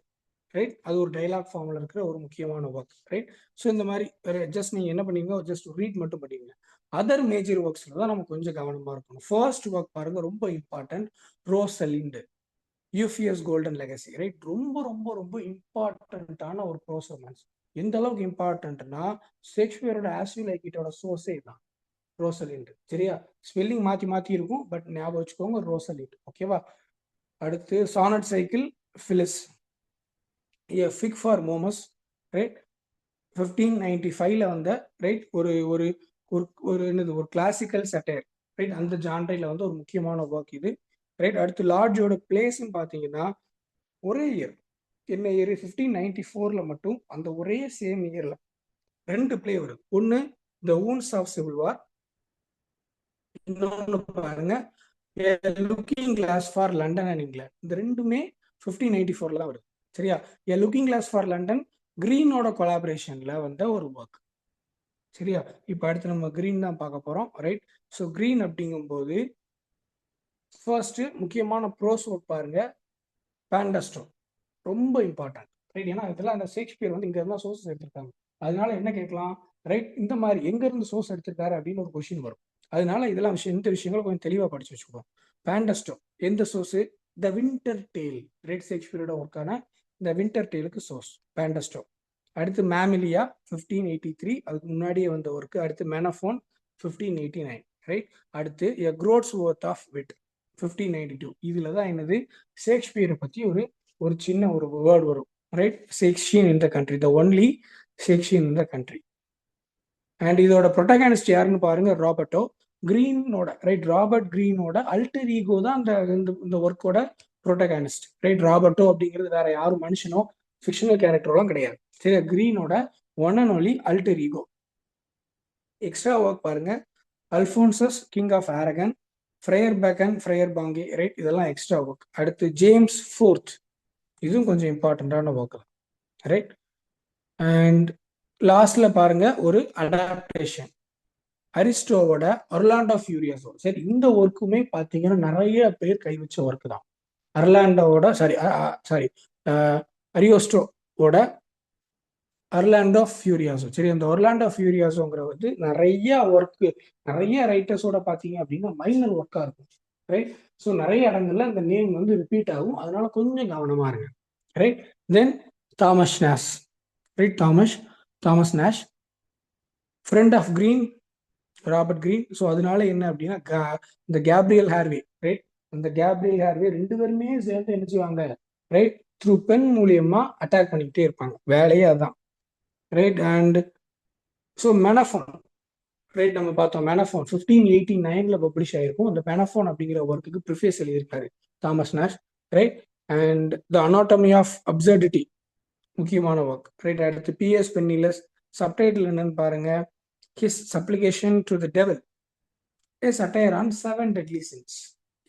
Right, அது ஒரு dialogue ஃபார்ம்ல இருக்கிற ஒரு முக்கியமான ஒர்க். ரைட், ஸோ இந்த மாதிரி ஜஸ்ட் நீங்க என்ன பண்ணீங்க, ஜஸ்ட் ரீட் மட்டும் பண்ணீங்க. அதர் மேஜர் ஒர்க்ஸ்ல தான் நம்ம கொஞ்சம் கவனமா இருக்கணும். ஃபர்ஸ்ட் ஒர்க் பாருங்க, ரொம்ப important, Rosalynde, Euphues golden legacy. Right, ரொம்ப ரொம்ப ரொம்ப இம்பார்ட்டன்டான ஒரு ப்ரோஸ் ரொமான்ஸ். எந்த அளவுக்கு இம்பார்ட்டன்ட்னா ஷேக்ஸ்பியரோட ஆஸ் யூ லைக் இட்டோட சோர்ஸே தான் ரோசலிண்ட். சரியா, ஸ்பெல்லிங் மாத்தி மாத்தி இருக்கும், பட் ஞாபகம் வச்சுக்கோங்க ரோசலிண்ட். ஓகேவா, அடுத்து sonnet cycle Phillis, a fig for Momus, right, 1595ல ரைட், ஒரு ஒரு ஒரு என்னது ஒரு கிளாசிக்கல் சட்டையர். ரைட், அந்த ஜான்ரைல ஒரு முக்கியமான ஒர்க் இது. ரைட், அடுத்து லார்ஜோட பிளேஸ்ன்னு பார்த்தீங்கன்னா ஒரே இயர், என்ன இயர், 1594ல மட்டும் அந்த ஒரே சேம் இயர்ல 2 பிளே வருது. ஒன்று the wounds of civil war, இன்னொன்று பாருங்க looking glass for London and England. இந்த ரெண்டுமே 1594ல தான் வருது. சரியா, a looking glass for London கிரீனோட கொலாபரேஷன்ல ஒரு ஒர்க். சரியா, இப்போ அடுத்து நம்ம கிரீன் தான் பார்க்க போறோம். ரைட், ஸோ கிரீன் அப்படிங்கும்போது ஃபர்ஸ்ட் முக்கியமான ப்ரோஸ் ஒர்க் பாருங்க, பேண்டஸ்டோ ரொம்ப இம்பார்ட்டன்ட். ரைட். ஏன்னா இதெல்லாம் அந்த ஷேக்ஸ்பியர் வந்து இங்க இருந்தா சோர்ஸ் எடுத்திருக்காங்க. அதனால என்ன கேட்கலாம், ரைட், இந்த மாதிரி எங்க இருந்து சோர்ஸ் எடுத்திருக்காரு அப்படின்னு ஒரு கொஸ்டின் வரும். அதனால இதெல்லாம் இந்த விஷயங்களை கொஞ்சம் தெளிவா படிச்சு வச்சுக்கணும். பேண்டஸ்டோ எந்த source? The winter tale, right, ஷேக்ஸ்பியரோட ஒர்க்கான த வின்டர் டேலுக்கு சோர்ஸ் பேண்டஸ்டோ. அடுத்து மேமிலியா 1583, அதுக்கு முன்னாடியே வந்த ஒர்க்கு. அடுத்து மெனஃபோன் 1589, ரைட். அடுத்து எ க்ரோட்ஸ் ஒர்த் ஆஃப் விட் 1592. இதுல தான் என்னது, ஷேக்ஸ்பியரை பத்தி ஒரு சின்ன ஒரு வேர்டு வரும், right. Shakespeare in the country, the only Shakespeare in the country. And இதோட ப்ரொட்டகானிஸ்ட் யாருன்னு பாருங்க, ராபர்ட்டோ கிரீனோட, ரைட். ராபர்ட் கிரீனோட அல்டர் ஈகோ தான் இந்த ஒர்க்கோட ப்ரொட்டகானிஸ்ட், ரைட். ராபர்ட்டோ அப்படிங்கிறது வேற யாரும் மனுஷனோ ஃபிக்ஷனல் கேரக்டரோலாம் கிடையாது, சரி. கிரீனோட one and only alter ego. Extra work பாருங்க, Alphonsus king of Aragon, friar Bacon, friar Bungay, right. இதெல்லாம் எக்ஸ்ட்ரா ஒர்க். அடுத்து ஜேம்ஸ் ஃபோர்த், இதுவும் கொஞ்சம் இம்பார்ட்டண்ட்டான ஒர்க், ரைட். அண்ட் லாஸ்ட்ல பாருங்க ஒரு அடாப்டேஷன், அரிஸ்டோவோட ஒர்லாண்டோ ஃபியூரியஸோ. சரி, இந்த ஒர்க்குமே பார்த்தீங்கன்னா நிறைய பேர் கை வச்ச ஒர்க் தான். அர்லாண்டோவோட சாரி அரியோஸ்டோவோட ஒர்லாண்டோ ஃபியூரியாசோ. சரி, அந்த ஒர்லாண்டோ ஃபியூரியாசோங்கிற வந்து நிறைய ஒர்க்கு, நிறைய ரைட்டர்ஸோட பார்த்தீங்க அப்படின்னா மைனர் ஒர்க்காக இருக்கும், ரைட். ஸோ நிறைய இடங்கள்ல இந்த நேம் வந்து ரிப்பீட் ஆகும், அதனால கொஞ்சம் கவனமா இருங்க, right. Then Thomas Nashe, right. Thomas Nashe, friend of Greene, Robert Greene. So அதனால என்ன அப்படின்னா இந்த கேப்ரியல் ஹார்வே, ரைட். அந்த கேப்ரியல் ஹார்வே ரெண்டு பேருமே சேர்ந்து என்ன செய்வாங்க, ரைட், த்ரூ பென் மூலியமா அட்டாக் பண்ணிக்கிட்டே இருப்பாங்க, வேலையே அதுதான், right. And so Menaphon, right, நம்ம பார்த்தோம் மெனஃபோன் 1589 பப்ளிஷ் ஆயிருக்கும். அந்த மெனஃபோன் அப்படிங்கிற ஒர்க்குக்கு ப்ரிஃபேஸ் எழுதியிருக்காரு Thomas Nashe, right. And the anatomy of absurdity, முக்கியமான ஒர்க், ரைட். அடுத்து பிஎஸ் பென்னிலஸ், சப்டைட்டில் என்னன்னு பாருங்க, his supplication to the devil, a satire on 7 deadly sins.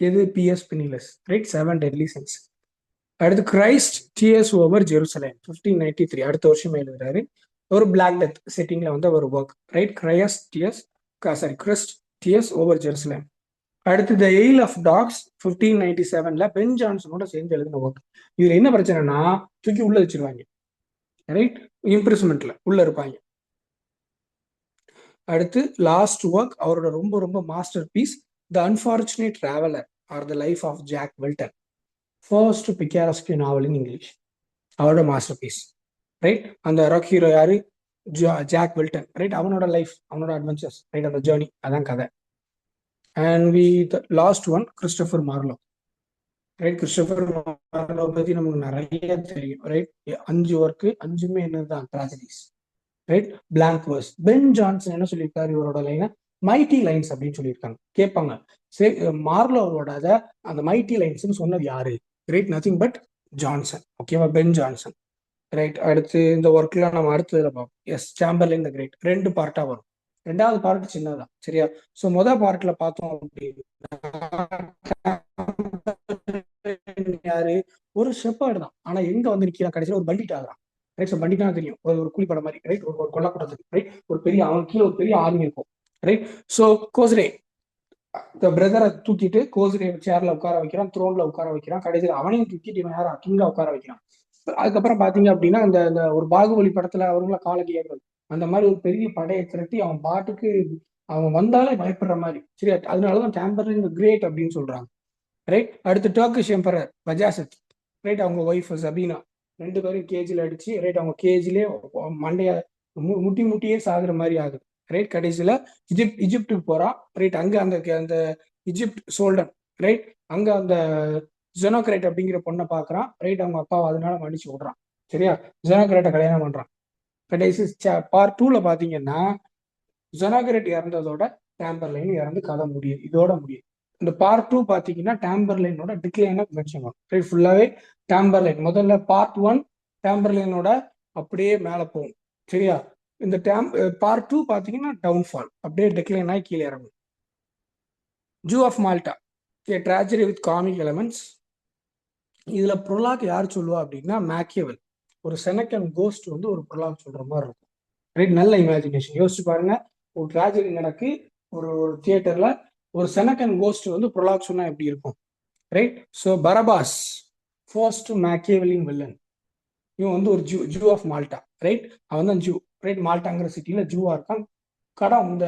எது? Pierce Penniless, right. 7 deadly sins. அடுத்து கிரைஸ்ட் டியர்ஸ் ஓவர் ஜெருசலேம் 1593, அடுத்த வருஷம் எழுதுறாரு. ஒரு பிளாக் டெத் செட்டிங்ல வந்து ஒரு work, right. Christ tears over Jerusalem. அடுத்து த எயில் ஆஃப் டாக்ஸ் 1597 பென் ஜான்சனோட சேர்ந்து எழுதின ஒர்க். இதுல என்ன பிரச்சனைனா தூக்கி உள்ள வச்சிருவாங்க, ரைட். இம்ப்ரெஸ்மெண்ட்ல உள்ள இருப்பாங்க. அடுத்து லாஸ்ட் ஒர்க், அவரோட ரொம்ப ரொம்ப master piece, the unfortunate traveller or the life of Jack Wilton, first picaresque novel in English, அவரோட மாஸ்டர் பீஸ், ரைட். அந்த ராக் ஹீரோ யாரு? Jack Wilton, right. அவனோட லைஃப், அவனோட அட்வென்ச்சர்ஸ், ரைட். அந்த ஜேர்னி, அதான் கதை. And the last one Christopher Marlowe, right. Christopher Marlowe பத்தி நமக்கு நிறைய தெரியும், ரைட். 5 ஒர்க்கு, 5மே என்னதுதான் tragedies, right. Blank verse. Ben Jonson என்ன சொல்லியிருக்காரு இவரோட லைனை? மைட்டி லைன்ஸ் அப்படின்னு சொல்லியிருக்காங்க. கேட்பாங்க, சரி, மார்லோவோட அந்த மைட்டி லைன்ஸ் சொன்னது யாரு? ரைட், நத்திங் பட் ஜான்சன், ஓகேவா, பென் ஜான்சன், ரைட். அடுத்து இந்த ஒர்க்ல நம்ம அடுத்ததுல பார்ப்போம். எஸ், சாம்பர்லின் த கிரேட், 2 பார்ட்டா வரும். 2வது பார்ட் சின்னதான், சரியா. ஸோ மொதல் பார்ட்ல பார்த்தோம் அப்படின்னா யாரு? ஒரு ஷெப்பர்டு தான், ஆனா எங்க வந்து நிக்கிறான் கடைசியில்? ஒரு பண்டிட் ஆகுறான், ரைட். ஸோ பண்டிட்னா தெரியும், ஒரு கூலி படம் மாதிரி, ரைட். ஒரு கொல்லக்கூடத்துக்கு, ரைட். ஒரு பெரிய, அவன் கீழே ஒரு பெரிய ஆர்மி இருக்கும், ரைட். ஸோ கோஸ்ரே பிரதரை தூக்கிட்டு கோஸ்ரே சேர்ல உட்கார வைக்கிறான், த்ரோன்ல உட்கார வைக்கிறான். கடைசியில் அவனையும் தூக்கிட்டு இவன் யாரா கிங்கா உட்கார வைக்கிறான். அதுக்கப்புறம் பாத்தீங்க அப்படின்னா இந்த ஒரு பாகுபலி படத்துல அவங்கள காலகியர்கள் அந்த மாதிரி ஒரு பெரிய படையை திரட்டி அவன் பாட்டுக்கு அவன் வந்தாலே பயப்படுற மாதிரி, சரியா. அதனாலதான் சாம்பர்லின் கிரேட் அப்படின்னு சொல்றாங்க, ரைட். அடுத்து டர்க்கிஷ் எம்பரர் பஜாசத், ரைட். அவங்க ஒய்ஃப் சபீனா, 2 பேரும் கேஜில அடிச்சு, ரைட். அவங்க கேஜிலே மண்டைய முட்டியே சாகுற மாதிரி ஆகுது, ரைட். கடைசியில இஜிப்டுக்கு போறான், ரைட். அங்க அந்த இஜிப்ட் சோல்டன், ரைட். அங்க அந்த ஜெனோகிரேட் அப்படிங்கிற பொண்ணை பாக்குறான், ரைட். அவங்க அப்பாவை அதனால மன்னிச்சு விடுறான், சரியா. ஜெனோகிரேட்டை கல்யாணம் பண்றான். கடைசி பார்ட் 2ல பாத்தீங்கன்னா ஜெனோகிரேட் இறந்ததோட டாம்பர்லைன் இறந்து கதை முடியுது, இதோட முடியுது. இந்த பார்ட் 2 பாத்தீங்கன்னா டாம்பர்லைனோட டிக்ளைனை மென்ஷன் பண்ணும், ரைட். ஃபுல்லாவே டாம்பர்லைன். முதல்ல பார்ட் 1 டாம்பர்லைனோட அப்படியே மேல போகும், சரியா. இந்த பார்ட் 2 பாத்தீங்கன்னா டவுன்ஃபால், அப்படியே டிக்ளைன் ஆகி கீழே இறங்கும். Jew of Malta, a tragedy with comic elements. இதுல ப்ரொலாக் யார் சொல்லுவா அப்படின்னா மேக்கியவல். ஒரு செனக்கன் கோஸ்ட் வந்து ஒரு ப்ரொலாக் சொல்ற மாதிரி இருக்கும், ரைட். நல்ல இமேஜினேஷன், யோசிச்சு பாருங்க. ஒரு ட்ராஜடி நடக்கு ஒரு தியேட்டர்ல, ஒரு செனக்கன் கோஸ்ட் வந்து ப்ரொலாக் சொன்னா எப்படி இருக்கும், right. So Barabas, first Machiavellian villain, இவன் வந்து ஒரு ஜூ ஆஃப் மால்டா, ரைட்? அவன் தான் ஜூ, ரைட்? மால்டாங்கிற சிட்டியில ஜூவா இருக்கான். கடன் இந்த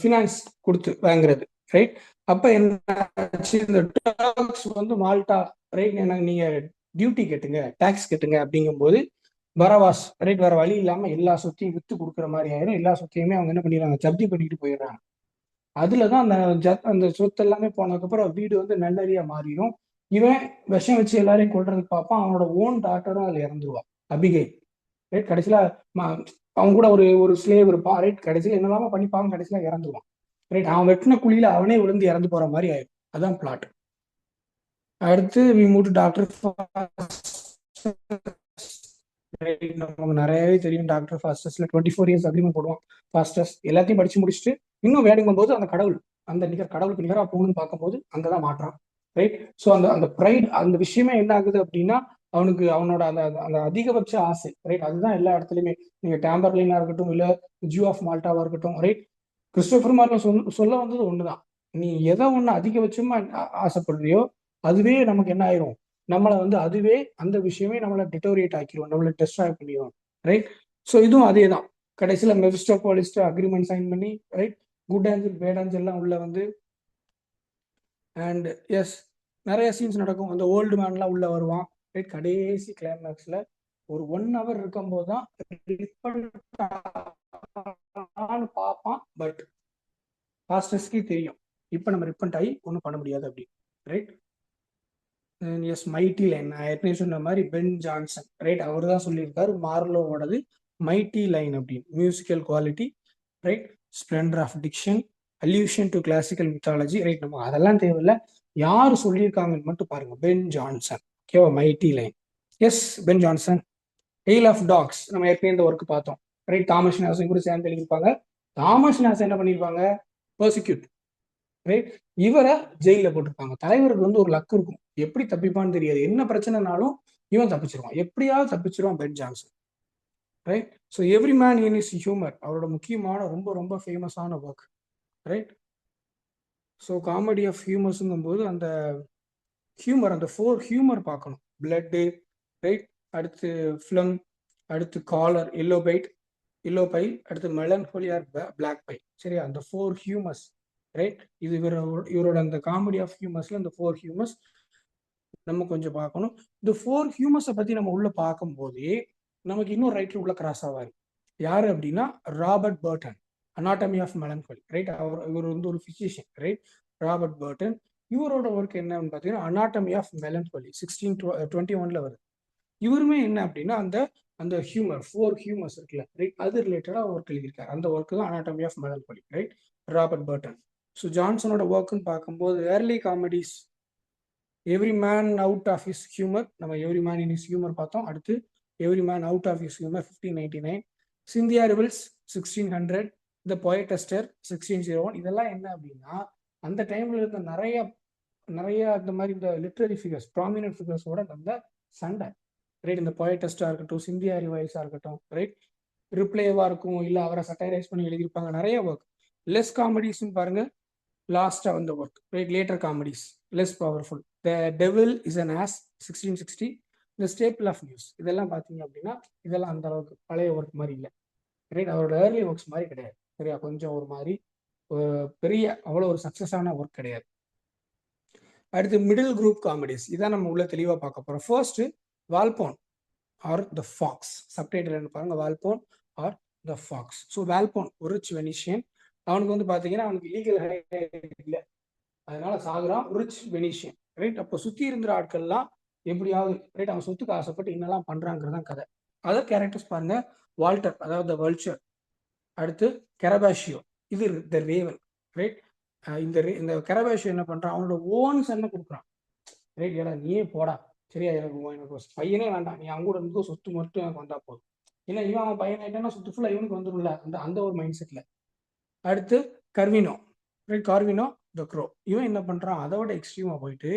ஃபினான்ஸ் கொடுத்து வாங்குறது, ரைட்? அப்ப என்ன ஆச்சு, இந்த டர்க்ஸ் வந்து மால்டா, ரைட், எனக்கு நீங்க டியூட்டி கட்டுங்க, டாக்ஸ் கட்டுங்க அப்படிங்கும்போது பரவாஸ், ரைட், வேற வழி இல்லாம எல்லா சொத்தையும் வித்து கொடுக்குற மாதிரி ஆயிரும். எல்லா சொத்தையுமே அவங்க என்ன பண்ணிடுறாங்க, ஜப்தி பண்ணிட்டு போயிடுறாங்க. அதுலதான் அந்த சொத்து எல்லாமே போனதுக்கப்புறம் வீடு வந்து நல்லறியா மாறிடும். இவன் விஷம் வச்சு எல்லாரையும் கொல்றதுக்கு பார்ப்பான். அவனோட ஓன் டாக்டரும் அதுல இறந்துருவான், அபிகை, ரைட்? கடைசியில அவன் கூட ஒரு ஒரு ஸ்லேவ் இருப்பான், ரைட்? கடைசியில என்னெல்லாம பண்ணிப்பாங்க, கடைசியில இறந்துருவான், ரைட்? அவன் வெட்டின குழியில அவனே விழுந்து இறந்து போற மாதிரி ஆயிடும். அதான் பிளாட். அடுத்து வி மூவ் டு டாக்டர். நமக்கு நிறையவே தெரியும் டாக்டர் ஃபாஸ்டஸ்ல 24 இயர்ஸ் அக்ரிமெண்ட் போடுவான். ஃபாஸ்டஸ் எல்லாத்தையும் படிச்சு முடிச்சுட்டு இன்னும் வேடிக்கும் போது அந்த கடவுள், அந்த கடவுளுக்கு நிகராக போகணும்னு பார்க்கும்போது அங்கதான் மாற்றான், ரைட்? ஸோ அந்த அந்த ப்ரைட், அந்த விஷயமே என்ன ஆகுது அப்படின்னா, அவனுக்கு அவனோட அந்த அந்த அதிகபட்ச ஆசை, ரைட்? அதுதான் எல்லா இடத்துலையுமே. நீங்க டேம்பர்லினா இருக்கட்டும், இல்ல ஜூ ஆஃப் மால்டாவா இருக்கட்டும், ரைட்? கிறிஸ்டோபர் மார்லோ சொல்ல வந்தது ஒண்ணுதான். நீ எதை ஒண்ணு அதிகபட்சமா ஆசைப்படுறியோ அதுவே நமக்கு என்ன ஆயிரும், நம்மளை வந்து அதுவே அந்த விஷயமே நம்மளை டிட்டோரியேட் ஆக்கிரும், நம்மளை டெஸ்ட்ராய் பண்ணிடும், ரைட்? ஸோ இதுவும் அதே தான். கடைசியில் மெபிஸ்டோபோலிஸ்ட் அக்ரிமெண்ட் சைன் பண்ணி, right, good angel bad angel எல்லாம் உள்ள வந்து, அண்ட் எஸ், நிறைய சீன்ஸ் நடக்கும். அந்த ஓல்டு மேன்லாம் உள்ள வருவான், ரைட்? கடைசி கிளைமேக்ஸ்ல ஒரு 1 hour இருக்கும்போது தான் பார்ப்பான். பட் ஃபாஸ்டஸ்க்கே தெரியும் இப்போ நம்ம ரிப்பன்ட் ஆகி ஒன்றும் பண்ண முடியாது அப்படி, ரைட்? எஸ், மைட்டி லைன், நான் ஏற்கனவே சொன்ன மாதிரி பென் ஜான்சன், ரைட்? அவர் தான் சொல்லியிருக்காரு மார்லோவோடது மைட்டி லைன் அப்படின்னு. Musical quality, right? Splendour of diction, allusion to classical mythology, right? நம்ம அதெல்லாம் தேவையில்லை, யார் சொல்லியிருக்காங்கன்னு மட்டும் பாருங்க, பென் ஜான்சன். ஓகேவா? Mighty line, yes, Ben Jonson. Tale of tubs நம்ம ஏற்கனவே இந்த ஒர்க் பார்த்தோம், ரைட்? தாமஸ் நாசன் கூட சேர்ந்து எழுதியிருப்பாங்க. தாமஸ் நாசன் என்ன பண்ணியிருப்பாங்க, பர்சிக்யூட், ரைட்? இவரை ஜெயில போட்டிருப்பாங்க. தலைவருக்கு வந்து ஒரு லக் இருக்கும், எப்படி தப்பிப்பான்னு தெரியாது, என்ன பிரச்சனைனாலும் இவன் தப்பிச்சிருவான், எப்படியாவது தப்பிச்சிருவான் Ben Jonson, right? So every man in is humour அவரோட முக்கியமான ரொம்ப ரொம்ப ஃபேமஸான work, right? So comedy of ஹியூமர்ஸுங்கும் போது அந்த ஹியூமர், அந்த 4 ஹியூமர் பார்க்கணும். Blood, right? அடுத்து ஃபிலம், அடுத்து choler, yellow bile, yellow bile, அடுத்து மெலன்ஹோலி ஆர் பிளாக் பை, சரியா? அந்த 4 ஹியூமர்ஸ், ரைட்? இது இவரோட அந்த காமெடி ஆஃப் ஹியூமர்ஸ்ல இந்த 4 ஹியூமர்ஸ் நம்ம கொஞ்சம் பார்க்கணும். இந்த 4 ஹியூமர்ஸை பத்தி நம்ம உள்ள பார்க்கும் போதே நமக்கு இன்னொரு ரைட்டர் உள்ள கிராஸ் ஆவார். யாரு அப்படின்னா Robert Burton, anatomy of melancholy, right? இவர் வந்து ஒரு பிசிஷியன், ரைட்? Robert Burton. இவரோட ஒர்க் என்னன்னு பார்த்தீங்கன்னா அனாட்டமி ஆஃப் மெலன்ஹோலி 1621 வருது. இவருமே என்ன அப்படின்னா அந்த அந்த ஹியூமர் 4 ஹியூமர்ஸ் இருக்குல்ல, ரைட்? அது ரிலேட்டடா ஒர்க் எழுதியிருக்காரு. அந்த ஒர்க் தான் anatomy of melancholy, right? Robert Burton. So ஜான்சனோட ஒர்க்னு பார்க்கும்போது early comedies, every man out of his humour, நம்ம every man in his humour பார்த்தோம். அடுத்து every man out of his humour 1599, Cynthia revels 1600, the poetaster 1601. இதெல்லாம் என்ன அப்படின்னா அந்த டைம்ல இருந்த நிறைய நிறைய இந்த மாதிரி இந்த லிட்ரரி ஃபிகர்ஸ், ப்ராமினன்ட் ஃபிகர்ஸோட அந்த சண்டை, ரைட்? இந்த போயட்டஸ்டா இருக்கட்டும், சிந்தியா ரிவைல்ஸா இருக்கட்டும், ரைட்? ரிப்ளேவா இருக்கும், இல்ல அவரை சட்டைரைஸ் பண்ணி எழுதியிருப்பாங்க, நிறைய ஒர்க். லெஸ் காமெடிஸ்ன்னு பாருங்க, லாஸ்டா வந்த work, right? Later comedies less powerful. The devil is an ass 1660, the staple of news. இதெல்லாம் பார்த்தீங்க அப்படின்னா இதெல்லாம் அந்த அளவுக்கு பழைய ஒர்க் மாதிரி இல்லை, ரைட்? அவரோட ஏர்லி ஒர்க்ஸ் மாதிரி கிடையாது, சரியா? கொஞ்சம் ஒரு மாதிரி பெரிய அவ்வளோ ஒரு சக்ஸஸான ஒர்க் கிடையாது. அடுத்து மிடில் குரூப் காமெடிஸ், இதான் நம்ம உள்ள தெளிவாக பார்க்க போகிறோம். First Volpone or the fox, subtitle பாருங்க, Volpone or the fox. So Volpone ஒரு ரிச் வெனிஷியன். அவனுக்கு வந்து பார்த்தீங்கன்னா அவனுக்கு லீகல் இல்லை, அதனால சாகுறான். Rich Venetian, right? அப்போ சுற்றி இருந்த ஆட்கள்லாம் எப்படியாவது, ரைட், அவன் சொத்துக்கு ஆசைப்பட்டு என்னெல்லாம் பண்றாங்கிறதான் கதை. அதர் கேரக்டர்ஸ் பாருங்க, வால்டர் அதாவது த வல்ச்சர், அடுத்து கெரபாஷியோ, இது த ரேவன், ரைட்? இந்த கெரபாஷியோ என்ன பண்றான், அவனோட ஓன் சன்னை கொடுக்குறான், ரைட்? ஏடா நீயே போடா, சரியா? எனக்கு பையனே வேண்டாம், நீ அவங்க கூட இருந்து சொத்து மட்டும் எனக்கு வந்தா போதும். ஏன்னா இவன் அவன் பையன் ஆயிட்டானா சொத்து ஃபுல்லா இவனுக்கு வந்துடும்ல, அந்த அந்த ஒரு மைண்ட் செட்ல. அடுத்து கர்வினோ, ரைட்? கார்வினோ த க்ரோ. இவன் என்ன பண்றான், அதோட எக்ஸ்ட்ரீமா போயிட்டு,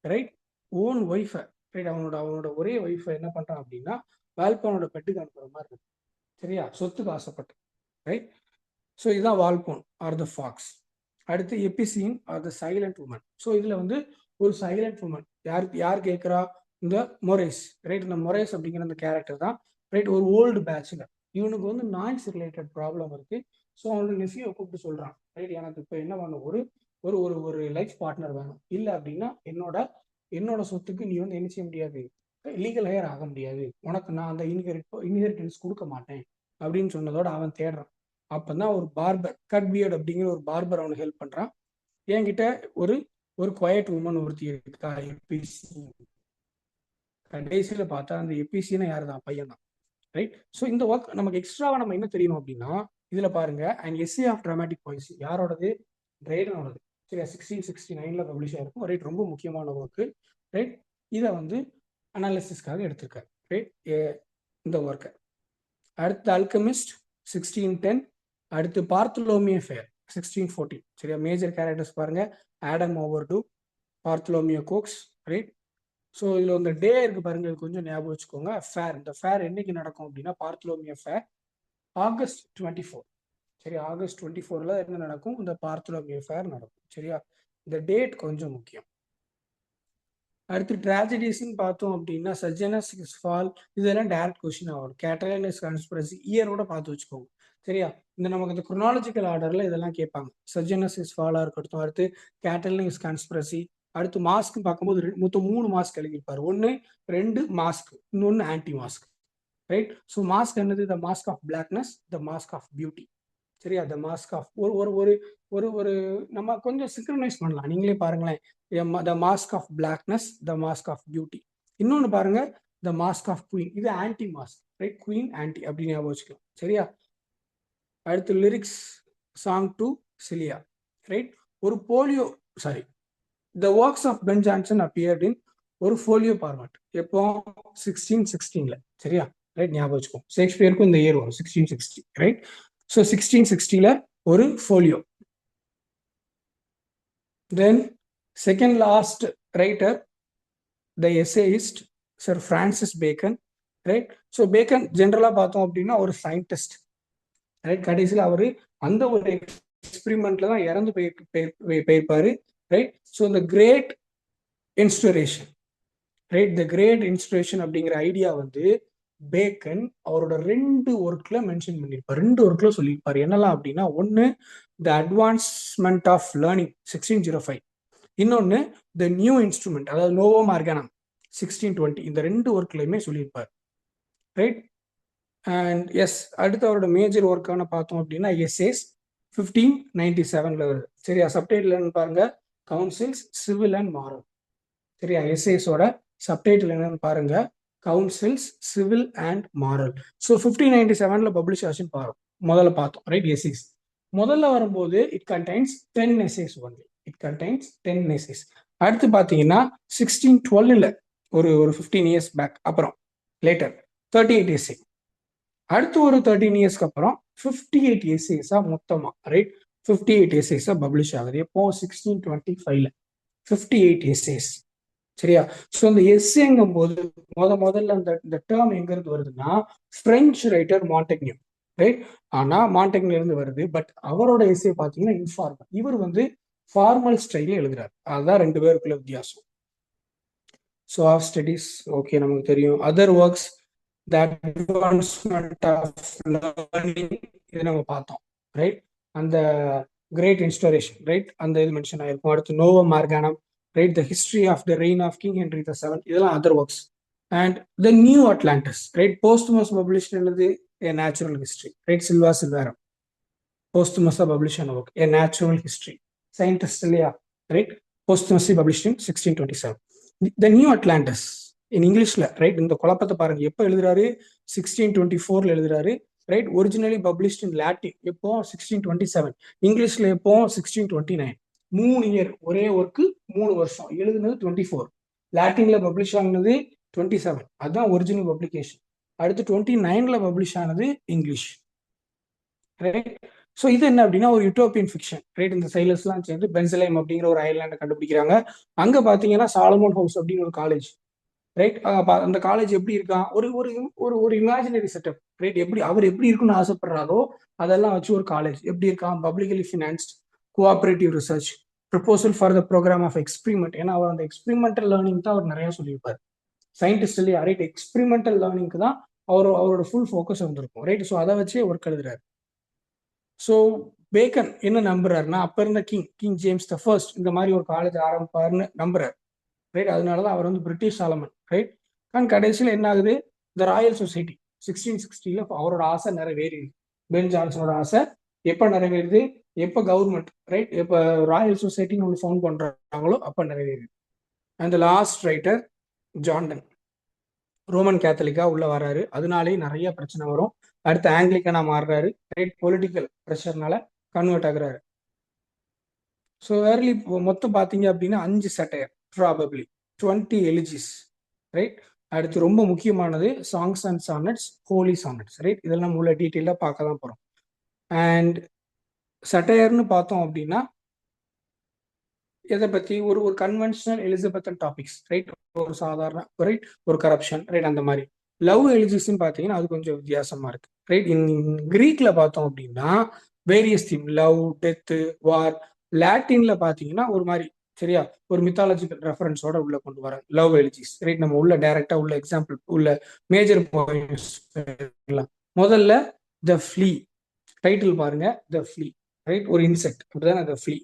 ரைட், ஓன் ஒய்ஃபை, ரைட், அவனோட ஒரே ஒய்ஃபை என்ன பண்றான் அப்படின்னா வால்போனோட பெட்டுக்கு அனுப்புற மாதிரி இருக்கு, சரியா? சொத்துக்கு ஆசைப்பட்டு, ரைட்? ஸோ இதுதான் வால்போன் ஆர் த ஃபாக்ஸ். அடுத்து Epicoene or the silent woman. So இதுல வந்து ஒரு சைலண்ட் உமன், யார் கேட்குறா, இந்த மொரேஸ், ரைட்? இந்த மொரேஸ் அப்படிங்கிற அந்த கேரக்டர் தான், ரைட், ஒரு ஓல்டு பேச்சுலர். இவனுக்கு வந்து நாய்ஸ் ரிலேட்டட் ப்ராப்ளம் இருக்கு. ஸோ அவனோட நெஃப்யூவை கூப்பிட்டு சொல்றான், ரைட், எனக்கு இப்போ என்ன வேணும், ஒரு ஒரு ஒரு ஒரு லைஃப் பார்ட்னர் வேணும், இல்லை அப்படின்னா என்னோட சொத்துக்கு நீ வந்து என்ன செய்ய முடியாது, லீகல் ஹையர் ஆக முடியாது, உனக்கு நான் அந்த இன்ஹெரிட்டன்ஸ் கொடுக்க மாட்டேன் அப்படின்னு சொன்னதோட அவன் தேடுறான். அப்பதான் ஒரு பார்பர், கட் பியர்ட் அப்படிங்கிற ஒரு பார்பர் அவனுக்கு ஹெல்ப் பண்றான். என்கிட்ட ஒரு ஒரு குவைட் உமன் ஒருத்தி இருக்கா, எபிசி. கடைசியில் பார்த்தா அந்த எபிசின்னா யாரு தான், பையன் தான், ரைட்? ஸோ இந்த ஒர்க் நமக்கு எக்ஸ்ட்ராவாக நம்ம என்ன தெரியணும் அப்படின்னா, இதில் பாருங்க, and essay of dramatic poesy யாரோடது, ட்ரைடனோடது. சரியா? 1669 பப்ளிஷ் ஆயிருக்கும், ரைட்? ரொம்ப முக்கியமான ஒர்க்கு, ரைட்? இதை வந்து அனாலிசிஸ்க்காக எடுத்திருக்காரு, ரைட், இந்த ஒர்க்கை. அடுத்து அல்கமிஸ்ட் 1610, அடுத்து பார்த்தலோமியோ ஃபேர் 1614. சரியா? மேஜர் கேரக்டர்ஸ் பாருங்க, Adam Overdo, Bartholomew Cokes, right? So இதில் இந்த டே இருக்கு பாருங்க, இது கொஞ்சம் ஞாபகம் வச்சுக்கோங்க. ஃபேர், இந்த ஃபேர் என்னைக்கு நடக்கும் அப்படின்னா, பார்த்தலோமியோ ஃபேர் ஆகஸ்ட் 24. சரி, ஆகஸ்ட் 24ல என்ன நடக்கும், இந்த பார்த்தலோமியோ ஃபேர் நடக்கும். சரியா? இந்த டேட் கொஞ்சம் முக்கியம். அடுத்து ட்ராஜடிஸ்ன்னு பார்த்தோம் அப்படின்னா, சஜ்ஜனஸ் ஃபால், இதெல்லாம் டேரக்ட் கொஸ்டின் ஆகும். கேட்டலைனஸ் கான்ஸ்பிரசி இயரோட பார்த்து வச்சுக்கோங்க. சரியா? இந்த நமக்கு இந்த குரோனாலஜிக்கல் ஆர்டர்ல இதெல்லாம் கேட்பாங்க. சஜ்ஜனஸ் ஃபாலா இருக்கட்டும், அடுத்து கேட்டலைனஸ் கான்ஸ்பிரசி, அடுத்து மாஸ்க் பார்க்கும்போது மொத்தம் 3 மாஸ்க் எழுதியிருப்பாரு. 1 2 மாஸ்க், இன்னொன்று anti masque, right? So masque என்னது, the masque of blackness, the masque of beauty. சரியா? த மாஸ்க் ஆஃப் ஒரு ஒரு ஒரு ஒரு ஒரு நம்ம கொஞ்சம் சிங்க்ரனைஸ் பண்ணலாம், நீங்களே பாருங்களேன். The masque of blackness, the masque of beauty. இன்னொன்று பாருங்க, த மாஸ்க் ஆஃப் குயின், இது anti masque, right? Queen anti அப்படின்னு ஞாபகம் வச்சுக்கலாம். சரியா? அடுத்து lyrics song to Celia, right? ஒரு polio, sorry, the works of Ben Jonson appeared in ஒரு ஃபோலியோ ஃபார்மேட். எப்போ, 1616ல. சரியா? ரைட், ஞாபகம் வச்சுக்கோ. ஷேக்ஸ்பியருக்கும் இந்த இயர் வரும் 1660, ரைட்? ஸோ 1660ல ஒரு folio. Then second last writer, the essayist sir Francis Bacon, right? So Bacon ஜென்ரலாக பார்த்தோம் அப்படின்னா ஒரு சயின்டிஸ்ட், ரைட்? கடைசியில் அவர் அந்த ஒரு எக்ஸ்பிரிமெண்ட்ல தான் இறந்து போயிருப்பாரு, ரைட்? ஸோ இந்த great inspiration, right, the great inspiration அப்படிங்கிற ஐடியா வந்து பேக்கன் அவரோட 2 ஒர்க்ல மென்ஷன் பண்ணியிருப்பார், 2 ஒர்க்ல சொல்லியிருப்பாரு. என்னெல்லாம் அப்படின்னா, ஒன்று த அட்வான்ஸ்மெண்ட் ஆஃப் லேர்னிங் 1605, இன்னொன்று த நியூ இன்ஸ்ட்ருமெண்ட், அதாவது நோவம் ஆர்கானம் 1620. இந்த 2 ஒர்க்லையுமே சொல்லியிருப்பார், ரைட்? அண்ட் எஸ், அடுத்து அவரோட மேஜர் ஒர்க்கான பார்த்தோம் அப்படின்னா எஸ்ஏஸ் 1597ல வருது. சரியா? சப்டைட்டில் பாருங்க, கவுன்சில்ஸ் சிவில் அண்ட் மாரல். சரியா? எஸ்ஏஸோட சப்டைட்டில் என்னன்னு பாருங்க, counsels civil and moral. So 1597ல பப்ளிஷ் ஆச்சுன்னு பாருங்க, முதல்ல பார்த்தோம், ரைட்? எஸ்ஏஸ் முதல்ல வரும்போது it contains 10 essays only, it contains 10 essays. அடுத்து பார்த்தீங்கன்னா 1612ல ஒரு 15 இயர்ஸ் பேக் அப்புறம் லேட்டர் 38 எஸ்ஏ. அடுத்து ஒரு 13 இயர்ஸ்க்கு அப்புறம் 58 எஸ்ஏஸா மொத்தமா, ரைட்? 58 எஸ்ஏஸா பப்ளிஷ் ஆகுது. எப்போ, 1625ல 58 எஸ்ஏஸ். சரியா? ஸோ இந்த எஸ்ஏங்கும் போது முதல்ல இந்த டேர்ம் எங்க இருந்து வருதுன்னா, பிரெஞ்சு ரைட்டர் மாண்டெக்னியூ, ரைட்? ஆனா மாண்டெக்னியூ இருந்து வருது. பட் அவரோட எஸ்ஏ பார்த்தீங்கன்னா இன்ஃபார்மல், இவர் வந்து ஃபார்மல் ஸ்டைல எழுதுறாரு. அதுதான் 2 பேருக்குள்ள வித்தியாசம். ஸோ ஆஃப் ஸ்டடீஸ், ஓகே, நமக்கு தெரியும். Other works, the advancement of learning, இதை நம்ம பார்த்தோம், ரைட்? அந்த கிரேட் இன்ஸ்பிரேஷன், ரைட்? அந்த இது மென்ஷன் ஆயிருக்கும். அடுத்து நோவம் ஆர்கானம், right, the history of the reign of King Henry VII, இதெல்லாம் other works. And the New Atlantis, right, posthumous published என்னது, a natural history, right? Silva Silvarum posthumous published a book, a natural history, scientist இல்லையா, right? posthumously published in 1627. The New Atlantis in Englishல, right? இந்த குழப்பத்தை பாருங்க, எப்போ எழுதுறாரு, 1624ல எழுதுறாரு, right? Originally published இன் Latin எப்போ, 1627. இங்கிலீஷ்ல எப்போ, 1629. 3 இயர், ஒரே ஒர்க்கு 3 வருஷம், எழுதுனது 24, லாட்டின்ல பப்ளிஷ் ஆனது 27, அதுதான் ஒரிஜினல் பப்ளிகேஷன். அடுத்து 29ல பப்ளிஷ் ஆனது இங்கிலீஷ், ரைட்? ஸோ இது என்ன அப்படின்னா ஒரு யூட்டோப்பியன் ஃபிக்ஷன், ரைட்? இந்த சைலர்ஸ்லாம் சேர்ந்து பென்சிலைம் அப்படிங்கிற ஒரு ஐலாண்டை கண்டுபிடிக்கிறாங்க. அங்கே பார்த்தீங்கன்னா சாலமோன் ஹவுஸ் அப்படின்னு ஒரு காலேஜ், ரைட்? அந்த காலேஜ் எப்படி இருக்கான், ஒரு ஒரு ஒரு ஒரு இமேஜினரி செட்டப், ரைட்? அவர் எப்படி இருக்குன்னு ஆசைப்படுறாரோ அதெல்லாம் வச்சு ஒரு காலேஜ் எப்படி இருக்கான், publicly financed, cooperative research, proposal for the programme of experiment. ஏன்னா அவர் அந்த எக்ஸ்பிரிமெண்டல் லேர்னிங் தான் அவர் நிறைய சொல்லியிருப்பார். சயின்டிஸ்ட் இல்லையா, ரைட்? எக்ஸ்பெரிமெண்டல் லேர்னிங்க்கு தான் அவரோட ஃபுல் ஃபோக்கஸ் வந்திருக்கும், ரைட்? ஸோ அதை வச்சே ஒர்க் எழுதுறாரு. ஸோ பேக்கன் என்ன நம்புறாருன்னா, அப்ப இருந்த கிங் ஜேம்ஸ் த ஃபர்ஸ்ட் இந்த மாதிரி ஒரு காலேஜ் ஆரம்பிப்பாருன்னு நம்புறாரு, ரைட்? அதனாலதான் அவர் வந்து பிரிட்டிஷ் சாலமன், ரைட்? அண்ட் கடைசியில் என்ன ஆகுது, த ராயல் சொசைட்டி 1660 அவரோட ஆசை நிறைவேறிடுது. பென் ஜான்சனோட ஆசை எப்ப நிறைவேறுது, எப்ப கவர்மெண்ட், ரைட், எப்ப ராயல் சொசைட்டின்னு ஒன்று ஃபவுண்ட் பண்றாங்களோ அப்ப நிறைவேறுது. And last writer John Donne Roman கேத்தலிக்கா உள்ள வராரு, அதனாலேயே நிறைய பிரச்சனை வரும். அடுத்து ஆங்கிலிக்கனா மாறுறாரு, ரைட்? பொலிட்டிக்கல் ப்ரெஷர்னால கன்வெர்ட் ஆகுறாரு. ஸோ ஏர்லி மொத்தம் பார்த்தீங்க அப்படின்னா 5 சட்டையர், ப்ராபப்ளி 20 எலிஜிஸ், ரைட்? அடுத்து ரொம்ப முக்கியமானது songs and sonnets, holy sonnets, right? இதெல்லாம் உள்ள டீட்டெயிலாக பார்க்க தான் போகிறோம். அண்ட் சட்டையர்னு பார்த்தோம் அப்படின்னா எதை பற்றி, ஒரு ஒரு கன்வென்ஷனல் எலிசபெத்தன் டாபிக்ஸ், ரைட்? ஒரு சாதாரண, ரைட், ஒரு கரப்ஷன், ரைட், அந்த மாதிரி. லவ் எலிஜிஸ்ன்னு பார்த்தீங்கன்னா அது கொஞ்சம் வித்தியாசமா இருக்கு, ரைட்? கிரீக்ல பார்த்தோம் அப்படின்னா வேரியஸ் தீம், லவ், டெத்து, வார். லாட்டின்ல பார்த்தீங்கன்னா ஒரு மாதிரி, சரியா, ஒரு மித்தாலஜிக்கல் ரெஃபரன்ஸோட உள்ள கொண்டு வர லவ் எலிஜிஸ், ரைட்? நம்ம உள்ள டைரக்டா உள்ள எக்ஸாம்பிள் உள்ள மேஜர் பாயிண்ட்ஸ். முதல்ல த ஃப்ளீ, டைட்டில் பாருங்க, த ஃப்ளீ, ரைட்? ஒரு இன்செக்ட், அப்படிதானே த ஃப்ளீ.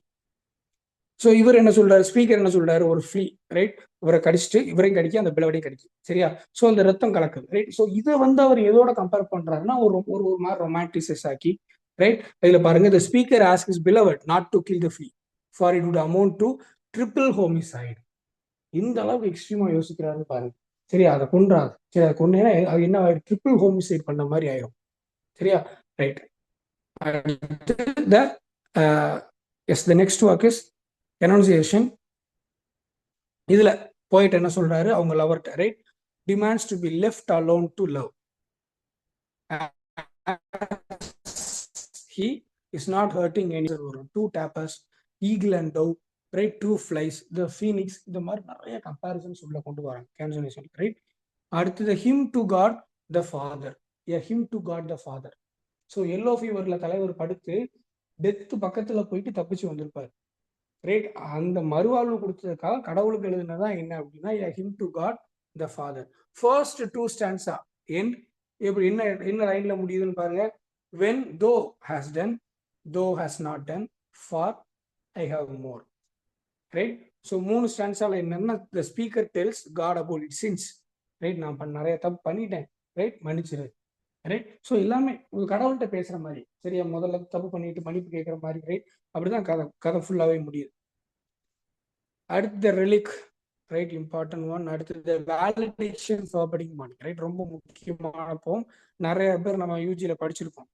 ஸோ இவர் என்ன சொல்றாரு, ஸ்பீக்கர் என்ன சொல்றாரு, ஒரு ஃப்ளீ, ரைட்? இவரை கடிச்சிட்டு இவரையும் கடிக்க, அந்த பிளவடையும் கடிக்கும், சரியா? ஸோ அந்த ரத்தம் கலக்குது, ரைட்? ஸோ இதை வந்து அவர் எதோட கம்பேர் பண்றாருன்னா ஒரு ஒரு ஒரு மாதிரி ரொமான்டிசைஸ் ஆக்கி, ரைட்? இதுல பாருங்க, the speaker asks his beloved not to kill the flea for it would amount to triple homicide. இந்த அளவுக்கு எக்ஸ்ட்ரீமா யோசிக்கிறாருன்னு பாருங்க, சரியா? அதை கொன்றாது, சரி, அதை கொண்டேன்னா அது என்ன ஆயிடும், ட்ரிபிள் ஹோமிசைட் பண்ண மாதிரி ஆயிரும், சரியா? Right. the next work is enunciation. இதுல போயிட்டு என்ன சொல்றாரு, அவங்க லவர்கிட்ட, right? Demands to be left alone to love. he is not hurting any. வரும், 2 tappers, eagle and dove, right? 2 flies, the phoenix. இந்த மாதிரி நிறைய கம்பேரிசன்ஸ் உள்ள கொண்டு வராங்க கேன்சலேஷன், ரைட்? அடுத்தது him to God the father, him to God the father. So yellow ஃபீவர்ல தலைவர் படுத்து டெத் பக்கத்துல போயிட்டு தப்பிச்சு வந்திருப்பாரு, ரைட்? அந்த மறுவாழ்வு கொடுத்ததுக்காக கடவுளுக்கு எழுதுனதான் என்ன அப்படின்னா him to God the father. First 2 stanza end எப்படி என்ன என்ன லைன்ல முடியுதுன்னு பாருங்க. when thou has done, thou has not done, for I have more, right? So 3 ஸ்டான்ஸால என்னன்னா the speaker tells God about its sins, right? நான் நிறைய தப்பு பண்ணிட்டேன், ரைட்? மன்னிச்சிரு, ரைட்? ஸோ எல்லாமே ஒரு கடவுள்கிட்ட பேசுற மாதிரி, சரியா? முதல்ல தப்பு பண்ணிட்டு மன்னிப்பு கேட்கிற மாதிரி, ரைட்? அப்படிதான் கதை ஃபுல்லாவே முடியுது. அடுத்த ரெலிக், ரைட்? Important one. அடுத்தது வேலிடேஷன் ஃபார்வர்டிங் மார்னிங், ரைட்? ரொம்ப முக்கியமான போம், நிறைய பேர் நம்ம யூஜியில் படிச்சிருக்கோம்,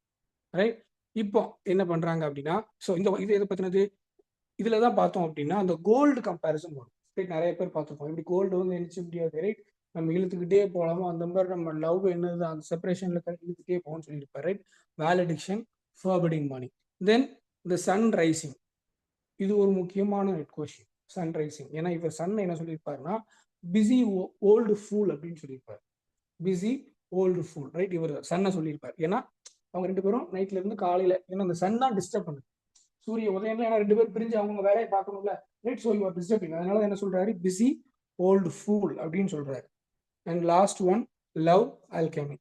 ரைட்? இப்போ என்ன பண்றாங்க அப்படின்னா, ஸோ இது எதை பத்தினது, இதுல தான் பார்த்தோம் அப்படின்னா அந்த கோல்டு கம்பேரிசன் வரும், ரைட்? நிறைய பேர் பார்த்துருப்போம், இப்படி கோல்டு வந்து நினைச்ச முடியாது, ரைட்? நம்ம இழுத்துக்கிட்டே போகலாமோ அந்த மாதிரி நம்ம லவ் என்னது அந்த செப்பரேஷன்ல இழுத்துக்கிட்டே போகணும்னு சொல்லியிருப்பார், right? Valediction forbidding mourning. Then the sun rising, இது ஒரு முக்கியமான நெட் கொஸ்டின், சன் ரைசிங். ஏன்னா இப்ப சன் என்ன சொல்லியிருப்பாருன்னா பிஸி ஓல்டு ஃபூல் அப்படின்னு சொல்லியிருப்பாரு, பிஸி ஓல்டு ஃபூல், ரைட்? இவர் சன்னை சொல்லியிருப்பார். ஏன்னா அவங்க 2 பேரும் நைட்ல இருந்து காலையில, ஏன்னா அந்த சன் தான் டிஸ்டர்ப் பண்ணுது, சூரிய உதயம்ல, ஏன்னா 2 பேரும் பிரிஞ்சு அவங்க வேலையை பார்க்கணும்ல, ரைட்? ஸோ யுவர் டிஸ்டர்பிங், அதனால என்ன சொல்றாரு, பிஸி ஓல்டு ஃபூல் அப்படின்னு சொல்றாரு. And last one, love alchemy.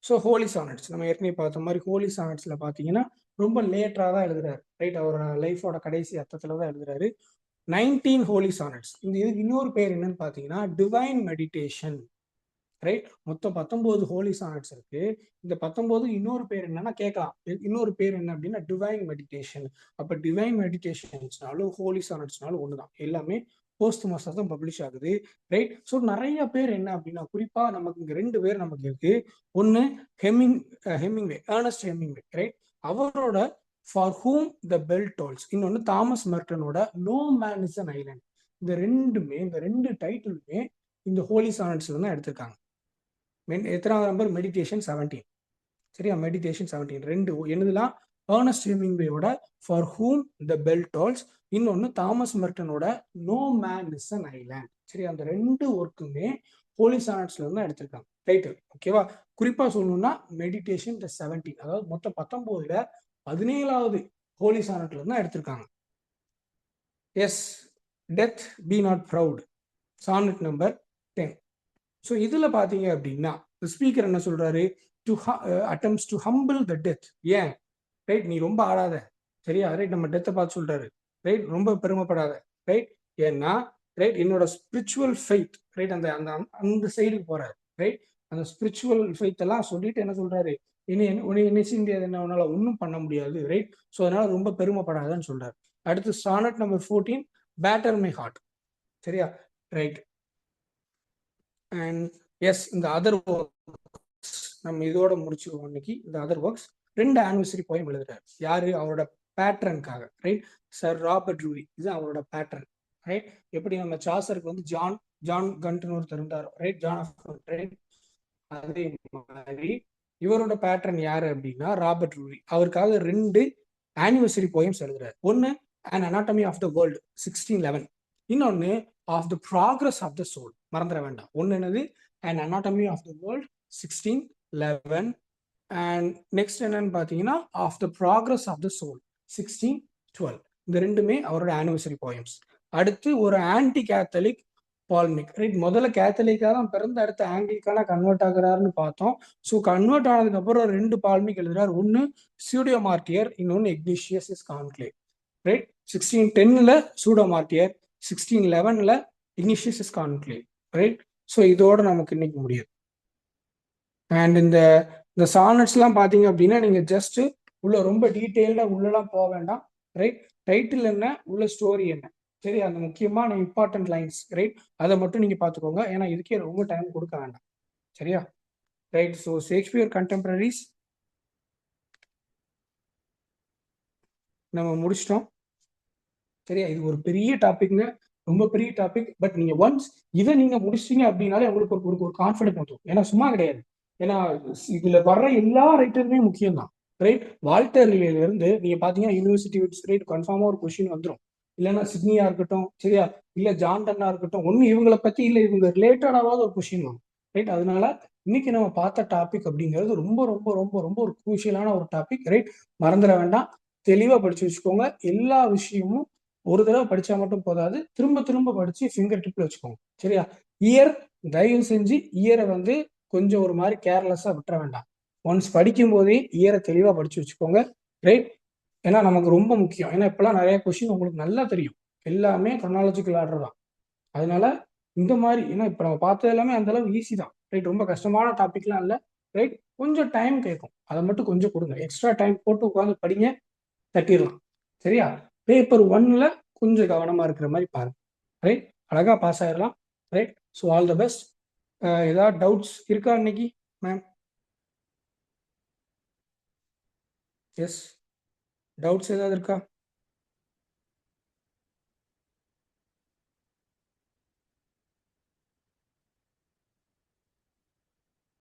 So holy sonnets நம்ம ஏற்கனவே பார்த்த மாதிரி ஹோலி சானட்ஸ்ல பார்த்தீங்கன்னா ரொம்ப லேட்டராக தான் எழுதுறாரு, ரைட்? அவரோட லைஃபோட கடைசி அர்த்தத்தில் தான் எழுதுறாரு. 19 ஹோலி சானட்ஸ். இந்த இதுக்கு இன்னொரு பேர் என்னன்னு பார்த்தீங்கன்னா டிவைன் மெடிடேஷன், ரைட்? மொத்தம் 19 ஹோலி சானட்ஸ் இருக்கு. இந்த 19 இன்னொரு பேர் என்னன்னா கேட்கலாம், இன்னொரு பேர் என்ன அப்படின்னா டிவைன் மெடிடேஷன். அப்போ டிவைன் மெடிடேஷன்ஸ்னாலும் ஹோலி சானட்ஸ்னாலும் ஒண்ணுதான், எல்லாமே போஸ்ட்மஸா தான் பப்ளிஷ் ஆகுது, ரைட்? ஸோ நிறைய பேர் என்ன அப்படின்னா, குறிப்பா நமக்கு இங்க 2 பேர் நமக்கு இருக்கு. ஒன்னு ஹெமிங்வே, ஏர்னஸ்ட் ஹெமிங்வே, ரைட்? அவரோட for whom the bell tolls. இன்னொன்னு தாமஸ் மெர்டனோட no man is an island. இந்த 2 டைட்டிலுமே இந்த ஹோலி சானட்ஸ்ல தான் எடுத்திருக்காங்க. எத்தனாவது நம்பர், மெடிடேஷன் 17, சரியா? மெடிடேஷன் 17 2 என்னதுலாம், ஏர்னஸ்ட் ஹெமிங்வேயோட for whom the bell tolls, இன்னொன்னு தாமஸ் மெர்டனோட no man is an island, சரி? அந்த 2 ஒர்க்குமே ஹோலி சானட்ஸ்ல இருந்து எடுத்திருக்காங்க டைட்டில், ஓகேவா? குறிப்பா சொல்லணும்னா மெடிடேஷன் 17, அதாவது மொத்தம் 19ல 17வது ஹோலி சானட்ல இருந்து எடுத்திருக்காங்க. Yes, death be not proud, sonnet number 10. So இதில் பார்த்தீங்க அப்படின்னா ஸ்பீக்கர் என்ன சொல்றாரு, to attempts to humble the death. ஏன் ரைட், நீ ரொம்ப ஆடாத, சரியா ரைட், நம்ம டெத்தை பார்த்து சொல்றாரு ரைட், ரொம்ப பெருமைப்படாத ரைட், ஏன்னா ரைட் என்னோட ஸ்பிரிச்சுவல் ஃபெய்த் ரைட், அந்த அந்த அந்த சைடுக்கு போறாரு ரைட், அந்த ஸ்பிரிச்சுவல் ஃபெய்த் எல்லாம் சொல்லிட்டு என்ன சொல்றாரு, நினைச்சு முடியாது, என்ன உன்னால ஒன்றும் பண்ண முடியாது ரைட், ஸோ அதனால ரொம்ப பெருமைப்படாதன்னு சொல்றாரு. அடுத்து sonnet number 14, batter my heart. சரியா ரைட். அண்ட் எஸ், இந்த அதர் ஒர்க்ஸ் நம்ம இதோட முடிச்சுக்குவோம் இன்னைக்கு. இந்த அதர் ஒர்க்ஸ் 2 ஆனிவர்சரி போயம் எழுதுறாரு. யாரு, அவரோட பேட்டர்னுக்காக ரைட், சர் ராபர்ட் ரூரி. இது அவரோட பேட்டர்ன் ரைட். எப்படி நம்ம சாசருக்கு வந்து ஜான் கண்ட்னு ஒருத்தர் இருந்தார் ரைட், ஜான் ஆஃப் ரைட், அதே மாதிரி இவரோட பேட்டர்ன் யாரு அப்படின்னா ராபர்ட் ரூரி. அவருக்காக 2 ஆனிவர்சரி போயம்ஸ் எழுதுறாரு. ஒன்னு an anatomy of the world 1611, இன்னொன்னு of the progress of the soul. மறந்துட வேண்டாம். ஒன்னு என்னது an anatomy of the world 1611, and next என்னன்னு பாத்தீங்கன்னா of the progress of the soul 1612. இந்த 2மே அவரோட ஆனிவர்சரி போயம்ஸ். அடுத்து ஒரு ஆன்டி கேத்தலிக் பால்மிக் ரைட், முதல்ல கேத்தலிக்கா தான் பிறந்து அடுத்து ஆங்கிலிக்கான கன்வெர்ட் ஆகுறாருன்னு பார்த்தோம். ஸோ கன்வெர்ட் ஆனதுக்கு அப்புறம் 2 பால்மிக் எழுதுறாரு. ஒன்னு சூடோ மார்டியர், இன்னொன்னு இக்னிஷியஸ் இஸ் கான்க்ளேவ் ரைட். 1610ல சூடோ மார்டியர், 1611ல Ignatius is conclave right. So இதோட நமக்கு இன்னைக்கு முடியும். அண்ட் இந்த சானட்ஸ்லாம் பார்த்தீங்க அப்படின்னா நீங்க ஜஸ்ட் உள்ள ரொம்ப டீட்டெயில்டா உள்ளலாம் போக வேண்டாம் ரைட். டைட்டில் என்ன, உள்ள ஸ்டோரி என்ன, சரி, அந்த முக்கியமான இம்பார்ட்டன்ட் லைன்ஸ் ரைட், அதை மட்டும் நீங்க பார்த்துக்கோங்க. ஏன்னா இதுக்கே ரொம்ப டைம் கொடுக்க வேண்டாம். சரியா ரைட். ஸோ ஷேக்ஸ்பியர் கண்டெம்பரரிஸ் நம்ம முடிச்சிட்டோம். சரியா, இது ஒரு பெரிய டாபிக்ங்க, ரொம்ப பெரிய டாபிக். பட் நீங்க ஒன்ஸ் இதை நீங்க முடிச்சிட்டீங்க அப்படின்னாலே உங்களுக்கு ஒரு கான்ஃபிடென்ட் வந்துடும். ஏன்னா சும்மா கிடையாது. ஏன்னா இதுல வர்ற எல்லா ரைட்டருமே முக்கியம் தான் ரைட். வால்டர்ல இருந்து நீங்க பாத்தீங்கன்னா யூனிவர்சிட்டி ரைட் கன்ஃபார்மா ஒரு கொஸ்டின் வந்துடும். இல்லைன்னா சிட்னியா இருக்கட்டும், சரியா, இல்ல ஜான்டனா இருக்கட்டும், ஒன்னு இவங்களை பத்தி இல்ல இவங்க ரிலேட்டடாவது ஒரு கொஸ்டின் வரும் ரைட். அதனால இன்னைக்கு நம்ம பார்த்த டாபிக் அப்படிங்கிறது ரொம்ப ரொம்ப ரொம்ப ரொம்ப ஒரு குரூஷியலான ஒரு டாபிக் ரைட். மறந்துட வேண்டாம், தெளிவா படிச்சு வச்சுக்கோங்க. எல்லா விஷயமும் ஒரு தடவை படிச்சா மட்டும் போதாது, திரும்ப திரும்ப படிச்சு ஃபிங்கர் டிப்ல வச்சுக்கோங்க. சரியா, இயர் தயவு செஞ்சு இயரை வந்து கொஞ்சம் ஒரு மாதிரி கேர்லெஸ்ஸா விட்டுற வேண்டாம். ஒன்ஸ் படிக்கும் போதே இயரை தெளிவா படிச்சு வச்சுக்கோங்க ரைட். ஏன்னா நமக்கு ரொம்ப முக்கியம். ஏன்னா இப்பெல்லாம் நிறைய கொஸ்டின் உங்களுக்கு நல்லா தெரியும், எல்லாமே க்ரோனாலஜிக்கல் ஆர்டர் தான். அதனால இந்த மாதிரி, ஏன்னா இப்ப நம்ம பார்த்தது எல்லாமே அந்த அளவு ஈஸி தான் ரைட், ரொம்ப கஷ்டமான டாபிக்லாம் இல்லை ரைட். கொஞ்சம் டைம் கேட்கும், அதை மட்டும் கொஞ்சம் கொடுங்க. எக்ஸ்ட்ரா டைம் போட்டு உட்காந்து படிங்க, தட்டிடலாம். சரியா, பேப்பர் 1ல கொஞ்சம் கவனமா இருக்கிற மாதிரி பாருங்க ரைட். அழகா பாஸ் ஆயிடலாம் right. So all the best. ஏதாவது டவுட்ஸ் இருக்கா இன்னைக்கு மேம்? எஸ், டவுட்ஸ் ஏதாவது இருக்கா?